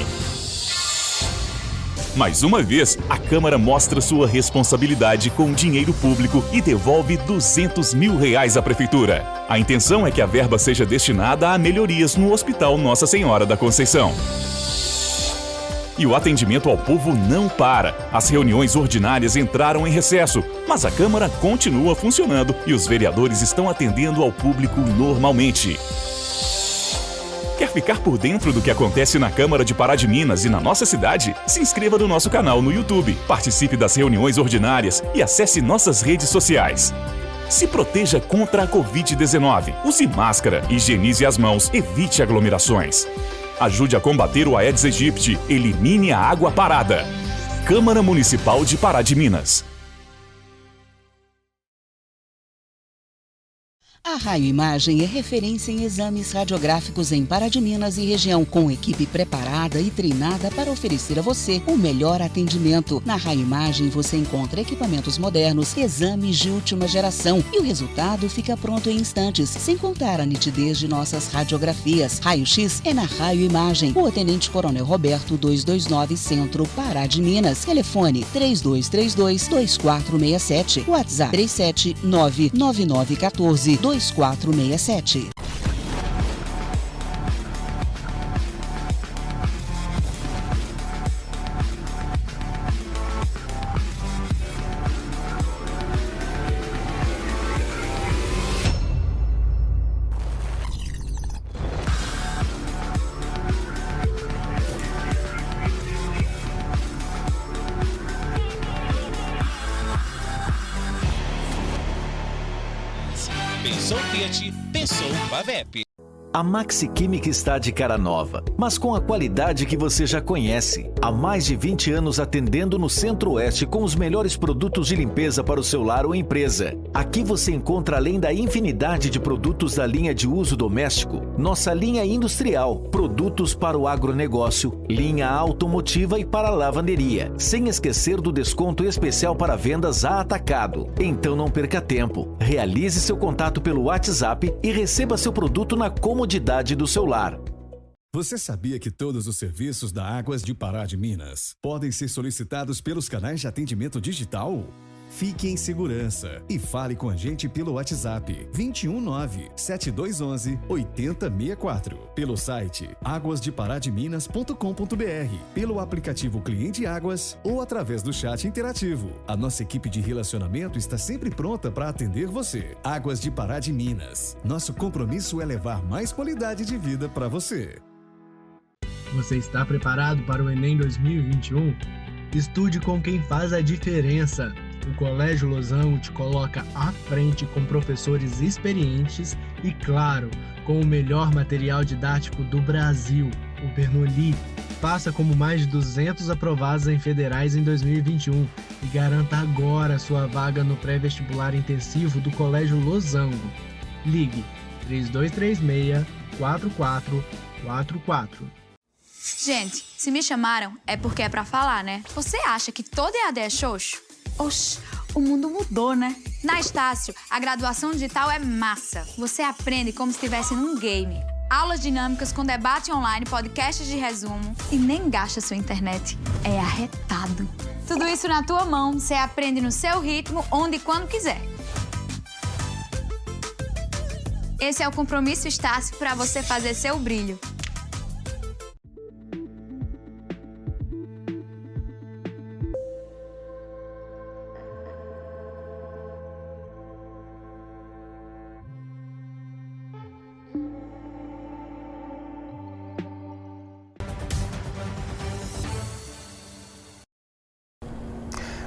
Mais uma vez, a Câmara mostra sua responsabilidade com o dinheiro público e devolve R$200 mil à Prefeitura. A intenção é que a verba seja destinada a melhorias no Hospital Nossa Senhora da Conceição. E o atendimento ao povo não para. As reuniões ordinárias entraram em recesso, mas a Câmara continua funcionando e os vereadores estão atendendo ao público normalmente. Quer ficar por dentro do que acontece na Câmara de Pará de Minas e na nossa cidade? Se inscreva no nosso canal no YouTube, participe das reuniões ordinárias e acesse nossas redes sociais. Se proteja contra a Covid-19. Use máscara, higienize as mãos, evite aglomerações. Ajude a combater o Aedes aegypti, elimine a água parada. Câmara Municipal de Pará de Minas. A Raio Imagem é referência em exames radiográficos em Pará de Minas e região, com equipe preparada e treinada para oferecer a você o melhor atendimento. Na Raio Imagem você encontra equipamentos modernos, exames de última geração e o resultado fica pronto em instantes, sem contar a nitidez de nossas radiografias. Raio-X é na Raio Imagem, o Tenente Coronel Roberto 229 Centro, Pará de Minas. Telefone 3232-2467, WhatsApp 3799914-2467. Pensou Fiat, pensou Pavep. A Maxi Química está de cara nova, mas com a qualidade que você já conhece. Há mais de 20 anos atendendo no Centro-Oeste com os melhores produtos de limpeza para o seu lar ou empresa. Aqui você encontra, além da infinidade de produtos da linha de uso doméstico, nossa linha industrial, produtos para o agronegócio, linha automotiva e para a lavanderia, sem esquecer do desconto especial para vendas a atacado. Então não perca tempo. Realize seu contato pelo WhatsApp e receba seu produto na comodidade do seu lar. Você sabia que todos os serviços da Águas de Pará de Minas podem ser solicitados pelos canais de atendimento digital? Fique em segurança e fale com a gente pelo WhatsApp 219-7211-8064, pelo site aguasdeparademinas.com.br, pelo aplicativo Cliente Águas ou através do chat interativo. A nossa equipe de relacionamento está sempre pronta para atender você. Águas de Pará de Minas. Nosso compromisso é levar mais qualidade de vida para você. Você está preparado para o Enem 2021? Estude com quem faz a diferença. O Colégio Losango te coloca à frente com professores experientes e, claro, com o melhor material didático do Brasil, o Bernoulli. Faça como mais de 200 aprovados em federais em 2021 e garanta agora sua vaga no pré-vestibular intensivo do Colégio Losango. Ligue 3236-4444. Gente, se me chamaram é porque é pra falar, né? Você acha que todo EAD é xoxo? Oxi, o mundo mudou, né? Na Estácio, a graduação digital é massa. Você aprende como se estivesse num game. Aulas dinâmicas com debate online, podcasts de resumo e nem gasta sua internet. É arretado. Tudo isso na tua mão, você aprende no seu ritmo, onde e quando quiser. Esse é o Compromisso Estácio para você fazer seu brilho.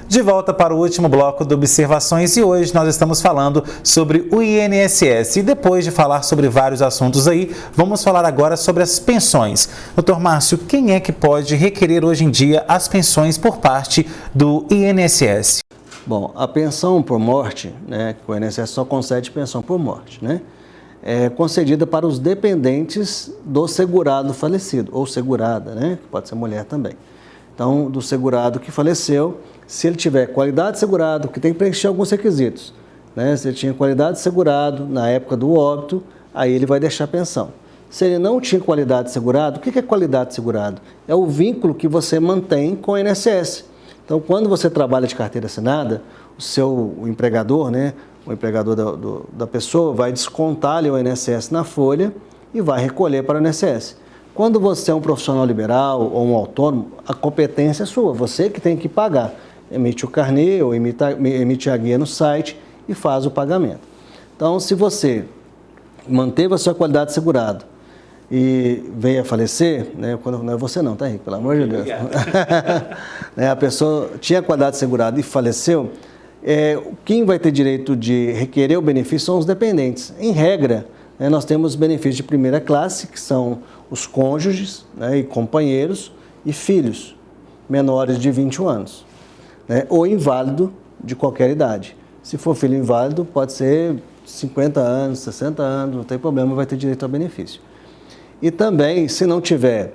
De volta para o último bloco de observações e hoje nós estamos falando sobre o INSS. E depois de falar sobre vários assuntos aí, vamos falar agora sobre as pensões. Dr. Márcio, quem é que pode requerer hoje em dia as pensões por parte do INSS? Bom, a pensão por morte, né, que o INSS só concede pensão por morte, né, é concedida para os dependentes do segurado falecido, ou segurada, né, pode ser mulher também. Então, do segurado que faleceu, se ele tiver qualidade de segurado, que tem que preencher alguns requisitos, né? Se ele tinha qualidade de segurado na época do óbito, aí ele vai deixar a pensão. Se ele não tinha qualidade de segurado, o que é qualidade de segurado? É o vínculo que você mantém com o INSS. Então, quando você trabalha de carteira assinada, o empregador, né, o empregador da pessoa vai descontar ali o INSS na folha e vai recolher para o INSS. Quando você é um profissional liberal ou um autônomo, a competência é sua, você que tem que pagar. Emite o carnê ou emite a guia no site e faz o pagamento. Então, se você manteve a sua qualidade de segurado e veio a falecer, né, não é você não, tá, Henrique? Pelo amor de Deus. Né, a pessoa tinha qualidade de segurado e faleceu, quem vai ter direito de requerer o benefício são os dependentes. Em regra, né, nós temos benefícios de primeira classe, que são os cônjuges, né, e companheiros e filhos menores de 21 anos, né, ou inválido de qualquer idade. Se for filho inválido, pode ser 50 anos, 60 anos, não tem problema, vai ter direito ao benefício. E também, se não tiver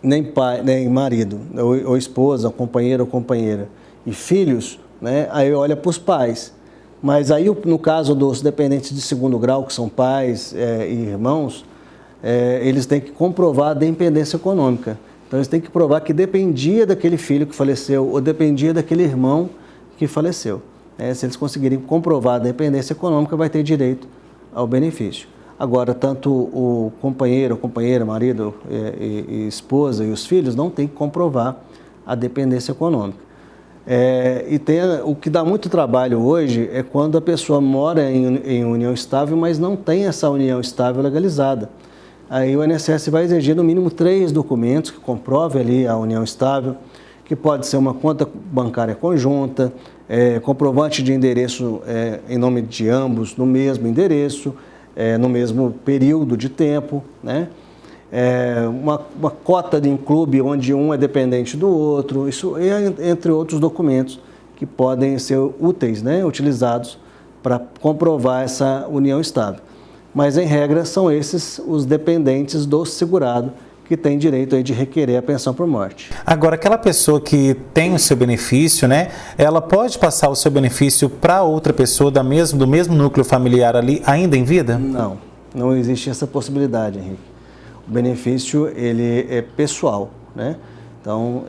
nem pai, nem marido, ou esposa, companheiro ou companheira e filhos, né, aí olha para os pais. Mas aí, no caso dos dependentes de segundo grau, que são pais e irmãos, eles têm que comprovar a dependência econômica. Então, eles têm que provar que dependia daquele filho que faleceu ou dependia daquele irmão que faleceu. Se eles conseguirem comprovar a dependência econômica, vai ter direito ao benefício. Agora, tanto o companheiro, companheira, marido e esposa e os filhos não têm que comprovar a dependência econômica. O que dá muito trabalho hoje é quando a pessoa mora em união estável, mas não tem essa união estável legalizada. Aí o INSS vai exigir no mínimo 3 documentos que comprovem ali a união estável, que pode ser uma conta bancária conjunta, comprovante de endereço em nome de ambos no mesmo endereço, no mesmo período de tempo, né? Uma cota de um clube onde um é dependente do outro, isso entre outros documentos que podem ser úteis, né? Utilizados para comprovar essa união estável. Mas, em regra, são esses os dependentes do segurado que tem direito aí de requerer a pensão por morte. Agora, aquela pessoa que tem o seu benefício, né, ela pode passar o seu benefício para outra pessoa do mesmo núcleo familiar ali, ainda em vida? Não, não existe essa possibilidade, Henrique. O benefício, ele é pessoal, né? Então,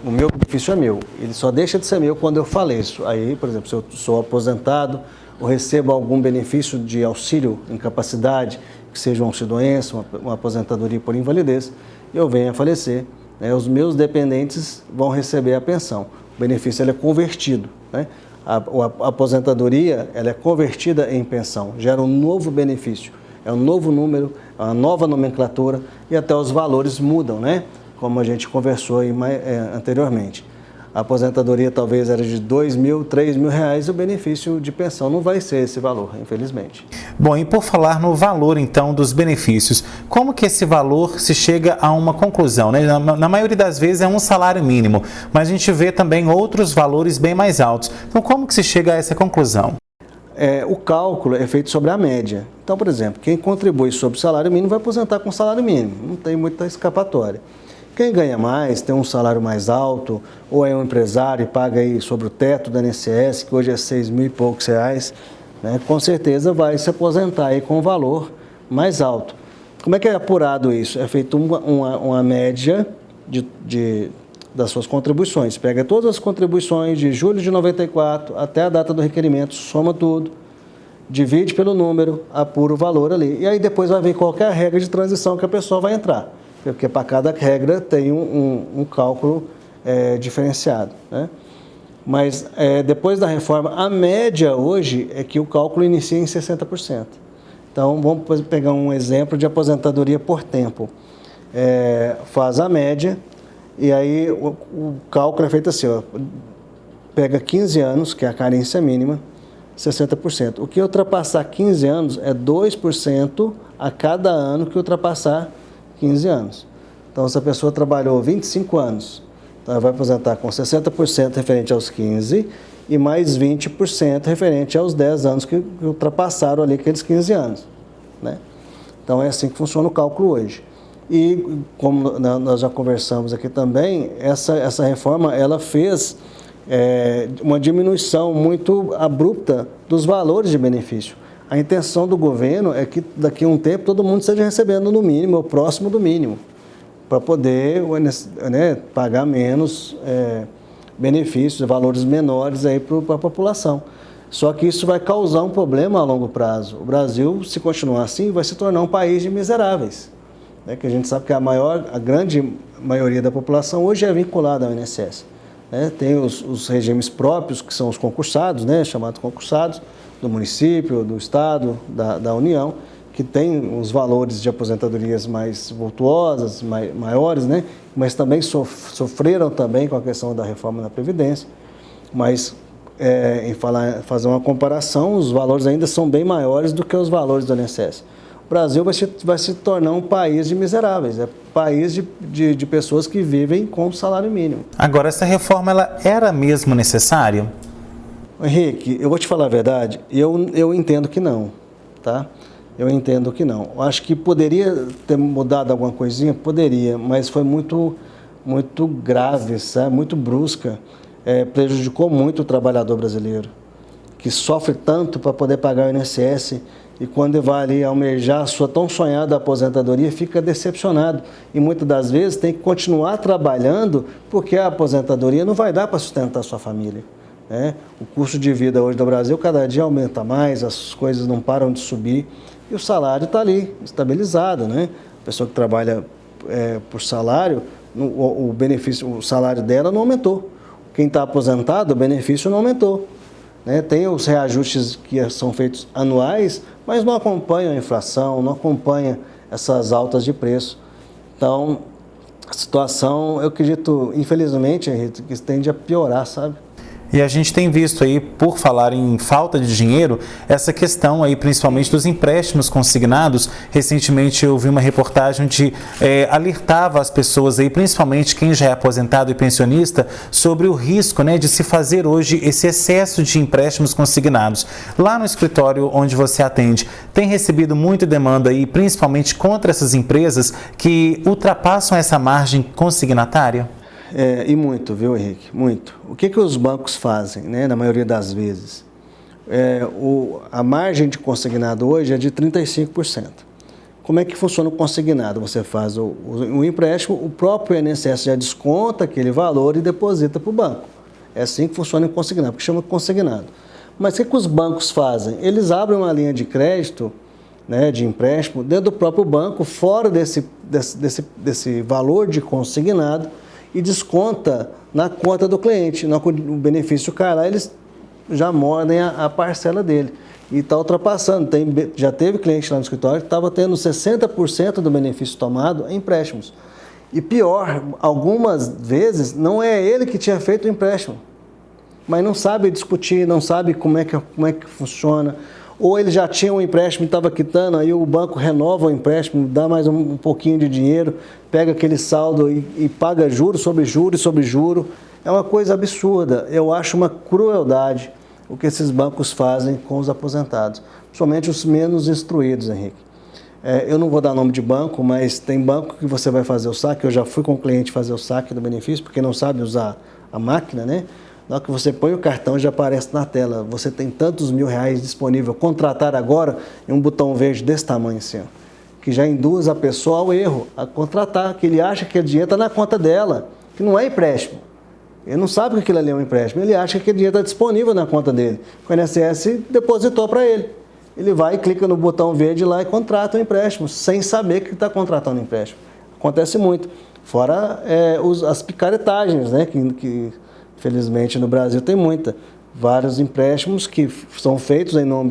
o meu benefício é meu. Ele só deixa de ser meu quando eu faleço. Aí, por exemplo, se eu sou aposentado ou recebo algum benefício de auxílio incapacidade, que seja um auxílio-doença, uma aposentadoria por invalidez, eu venho a falecer, né? Os meus dependentes vão receber a pensão. O benefício ele é convertido, né? A aposentadoria ela é convertida em pensão, gera um novo benefício, é um novo número, é uma nova nomenclatura e até os valores mudam, né? Como a gente conversou aí anteriormente. A aposentadoria talvez era de R$2.000, R$3.000 e o benefício de pensão não vai ser esse valor, infelizmente. Bom, e por falar no valor, então, dos benefícios, como que esse valor se chega a uma conclusão, né? Na maioria das vezes é um salário mínimo, mas a gente vê também outros valores bem mais altos. Então, como que se chega a essa conclusão? O cálculo é feito sobre a média. Então, por exemplo, quem contribui sobre o salário mínimo vai aposentar com o salário mínimo, não tem muita escapatória. Quem ganha mais, tem um salário mais alto, ou é um empresário e paga aí sobre o teto da INSS, que hoje é R$6.000 e poucos, né, com certeza vai se aposentar aí com um valor mais alto. Como é que é apurado isso? É feito uma média das suas contribuições. Pega todas as contribuições de julho de 94 até a data do requerimento, soma tudo, divide pelo número, apura o valor ali. E aí depois vai ver qual que é a regra de transição que a pessoa vai entrar. Porque para cada regra tem um cálculo diferenciado, né? Mas depois da reforma, a média hoje é que o cálculo inicia em 60%. Então, vamos pegar um exemplo de aposentadoria por tempo. Faz a média e aí o cálculo é feito assim, ó, pega 15 anos, que é a carência mínima, 60%. O que ultrapassar 15 anos é 2% a cada ano que ultrapassar 15 anos. Então, se a pessoa trabalhou 25 anos, então ela vai aposentar com 60% referente aos 15 e mais 20% referente aos 10 anos que ultrapassaram ali aqueles 15 anos, né? Então, é assim que funciona o cálculo hoje. E, como nós já conversamos aqui também, essa reforma, ela fez uma diminuição muito abrupta dos valores de benefício. A intenção do governo é que daqui a um tempo todo mundo esteja recebendo no mínimo, ou próximo do mínimo, para poder, né, pagar menos benefícios, valores menores aí para a população. Só que isso vai causar um problema a longo prazo. O Brasil, se continuar assim, vai se tornar um país de miseráveis, né? Que a gente sabe que a grande maioria da população hoje é vinculada ao INSS, né? Tem os regimes próprios, que são os concursados, né, chamados concursados, do município, do estado, da União, que tem os valores de aposentadorias mais vultuosas, maiores, né? Mas também sofreram também com a questão da reforma da Previdência. Mas, fazer uma comparação, os valores ainda são bem maiores do que os valores do INSS. O Brasil vai se tornar um país de miseráveis, país de pessoas que vivem com salário mínimo. Agora, essa reforma ela era mesmo necessária? Henrique, eu vou te falar a verdade, eu entendo que não, tá? Eu entendo que não. Eu acho que poderia ter mudado alguma coisinha, poderia, mas foi muito grave, sabe? Muito brusca, prejudicou muito o trabalhador brasileiro, que sofre tanto para poder pagar o INSS e quando vai ali almejar a sua tão sonhada aposentadoria, fica decepcionado e muitas das vezes tem que continuar trabalhando porque a aposentadoria não vai dar para sustentar a sua família. O custo de vida hoje do Brasil cada dia aumenta mais, as coisas não param de subir e o salário está ali, estabilizado, né? A pessoa que trabalha por salário, o salário dela não aumentou. Quem está aposentado, o benefício não aumentou, né? Tem os reajustes que são feitos anuais, mas não acompanham a inflação, não acompanham essas altas de preço. Então, a situação, eu acredito, infelizmente, que tende a piorar, sabe? E a gente tem visto aí, por falar em falta de dinheiro, essa questão aí principalmente dos empréstimos consignados. Recentemente eu vi uma reportagem onde alertava as pessoas aí, principalmente quem já é aposentado e pensionista, sobre o risco, né, de se fazer hoje esse excesso de empréstimos consignados. Lá no escritório onde você atende, tem recebido muita demanda aí, principalmente contra essas empresas que ultrapassam essa margem consignatária? E muito, viu, Henrique? Muito. O que os bancos fazem, né, na maioria das vezes? A margem de consignado hoje é de 35%. Como é que funciona o consignado? Você faz o empréstimo, o próprio INSS já desconta aquele valor e deposita para o banco. É assim que funciona o consignado, porque chama consignado. Mas o que os bancos fazem? Eles abrem uma linha de crédito, né, de empréstimo, dentro do próprio banco, fora desse valor de consignado, e desconta na conta do cliente. O benefício cai lá, eles já mordem a parcela dele. E está ultrapassando. Já teve cliente lá no escritório que estava tendo 60% do benefício tomado em empréstimos. E pior, algumas vezes não é ele que tinha feito o empréstimo, mas não sabe discutir, não sabe como é que funciona. Ou ele já tinha um empréstimo e estava quitando, aí o banco renova o empréstimo, dá mais um pouquinho de dinheiro, pega aquele saldo e paga juros sobre juros sobre juro. É uma coisa absurda. Eu acho uma crueldade o que esses bancos fazem com os aposentados, principalmente os menos instruídos, Henrique. Eu não vou dar nome de banco, mas tem banco que você vai fazer o saque. Eu já fui com o cliente fazer o saque do benefício, porque não sabe usar a máquina, né? Na hora que você põe o cartão, já aparece na tela. Você tem tantos R$1.000 disponível. Contratar agora, em um botão verde desse tamanho assim, ó, que já induz a pessoa ao erro, a contratar, que ele acha que o dinheiro está na conta dela, que não é empréstimo. Ele não sabe que aquilo ali é um empréstimo. Ele acha que aquele dinheiro está disponível na conta dele. O INSS depositou para ele. Ele vai e clica no botão verde lá e contrata o empréstimo, sem saber que está contratando o empréstimo. Acontece muito. Fora as picaretagens, né, que felizmente no Brasil tem muita. Vários empréstimos que são feitos em nome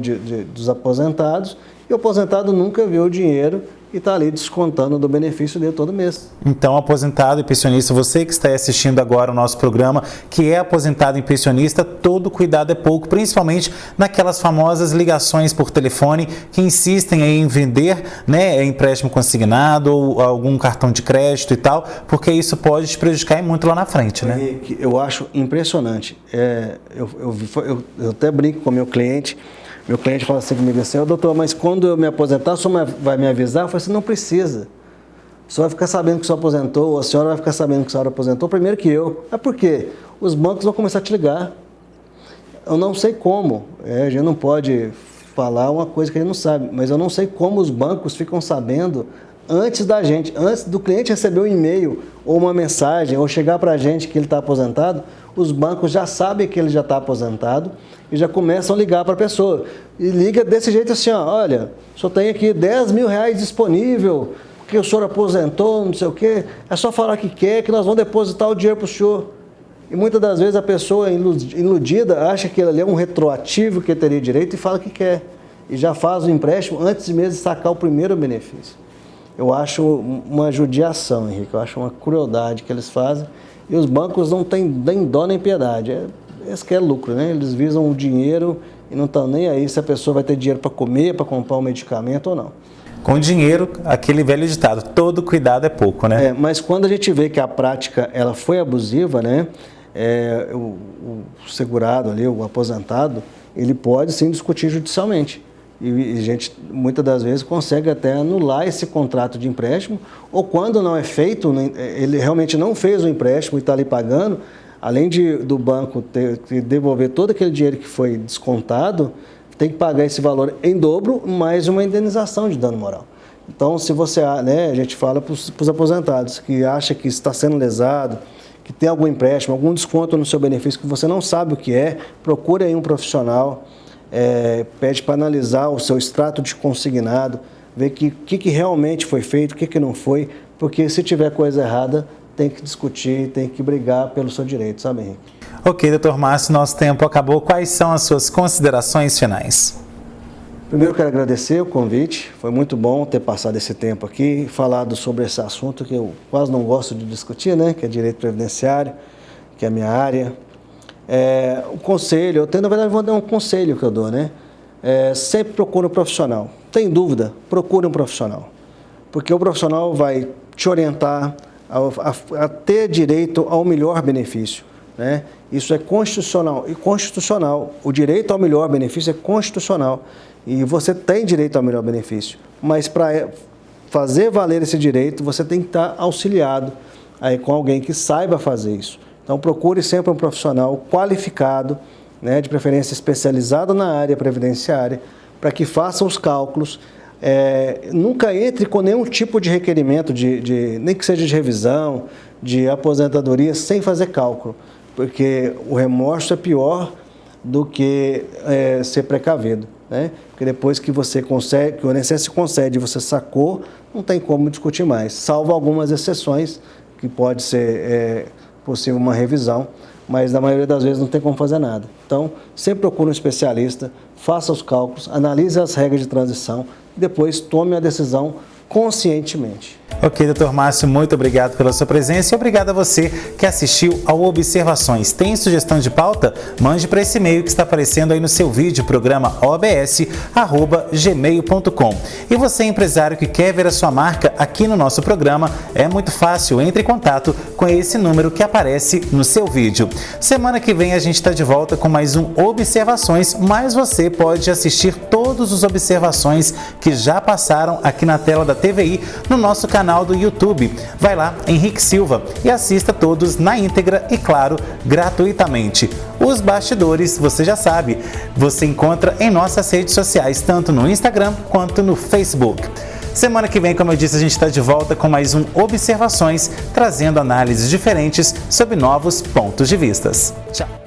dos aposentados e o aposentado nunca viu o dinheiro e está ali descontando do benefício dele todo mês. Então, aposentado e pensionista, você que está assistindo agora o nosso programa, que é aposentado e pensionista, todo cuidado é pouco, principalmente naquelas famosas ligações por telefone que insistem em vender, né, empréstimo consignado ou algum cartão de crédito e tal, porque isso pode te prejudicar muito lá na frente, né? Eu acho impressionante. Eu até brinco com o meu cliente. Meu cliente fala assim comigo assim: doutor, mas quando eu me aposentar, o senhor vai me avisar? Eu falo assim: não precisa. O senhor vai ficar sabendo que o senhor aposentou, ou a senhora vai ficar sabendo que a senhora aposentou primeiro que eu. É porque os bancos vão começar a te ligar. Eu não sei como. A gente não pode falar uma coisa que a gente não sabe, mas eu não sei como os bancos ficam sabendo antes da gente, antes do cliente receber um e-mail ou uma mensagem, ou chegar para a gente que ele está aposentado. Os bancos já sabem que ele já está aposentado e já começam a ligar para a pessoa. E liga desse jeito assim, ó: olha, o senhor tem aqui R$10.000 disponível, porque o senhor aposentou, não sei o quê. É só falar que quer, que nós vamos depositar o dinheiro para o senhor. E muitas das vezes a pessoa iludida acha que ele ali é um retroativo que teria direito e fala que quer. E já faz o empréstimo antes mesmo de sacar o primeiro benefício. Eu acho uma judiação, Henrique, eu acho uma crueldade que eles fazem. E os bancos não têm nem dó nem piedade. Eles querem lucro, né? Eles visam o dinheiro e não estão nem aí se a pessoa vai ter dinheiro para comer, para comprar um medicamento ou não. Com dinheiro, aquele velho ditado: todo cuidado é pouco, né? Mas quando a gente vê que a prática ela foi abusiva, né? O segurado ali, o aposentado, ele pode sim discutir judicialmente. E a gente, muitas das vezes, consegue até anular esse contrato de empréstimo, ou quando não é feito, ele realmente não fez o empréstimo e está ali pagando, além do banco ter que devolver todo aquele dinheiro que foi descontado, tem que pagar esse valor em dobro, mais uma indenização de dano moral. Então, se você, né, a gente fala para os aposentados que acha que está sendo lesado, que tem algum empréstimo, algum desconto no seu benefício que você não sabe o que é, procure aí um profissional. Pede para analisar o seu extrato de consignado, ver o que realmente foi feito, o que não foi, porque se tiver coisa errada, tem que discutir, tem que brigar pelo seu direito, sabe, Henrique? Ok, doutor Márcio, nosso tempo acabou. Quais são as suas considerações finais? Primeiro, quero agradecer o convite, foi muito bom ter passado esse tempo aqui, falado sobre esse assunto que eu quase não gosto de discutir, né, que é direito previdenciário, que é a minha área. O conselho, na verdade, vou dar um conselho que eu dou, né? Sempre procure um profissional. Tem dúvida? Procure um profissional. Porque o profissional vai te orientar a ter direito ao melhor benefício, né? Isso é constitucional. E constitucional, o direito ao melhor benefício é constitucional. E você tem direito ao melhor benefício. Mas para fazer valer esse direito, você tem que estar auxiliado aí com alguém que saiba fazer isso. Então, procure sempre um profissional qualificado, né, de preferência especializado na área previdenciária, para que faça os cálculos. Nunca entre com nenhum tipo de requerimento, nem que seja de revisão, de aposentadoria, sem fazer cálculo, porque o remorso é pior do que ser precavido, né? Porque depois que você consegue, que o INSS concede e você sacou, não tem como discutir mais, salvo algumas exceções, que pode ser possível uma revisão, mas na maioria das vezes não tem como fazer nada. Então, sempre procure um especialista, faça os cálculos, analise as regras de transição e depois tome a decisão conscientemente. Ok, Dr. Márcio, muito obrigado pela sua presença e obrigado a você que assistiu ao Observações. Tem sugestão de pauta? Mande para esse e-mail que está aparecendo aí no seu vídeo, programa obs@gmail.com. E você, empresário que quer ver a sua marca aqui no nosso programa, é muito fácil, entre em contato com esse número que aparece no seu vídeo. Semana que vem a gente está de volta com mais um Observações, mas você pode assistir todos os Observações que já passaram aqui na tela da TVI no nosso canal do YouTube. Vai lá, Henrique Silva, e assista todos na íntegra e, claro, gratuitamente. Os bastidores, você já sabe, você encontra em nossas redes sociais, tanto no Instagram quanto no Facebook. Semana que vem, como eu disse, a gente está de volta com mais um Observações, trazendo análises diferentes sobre novos pontos de vistas. Tchau!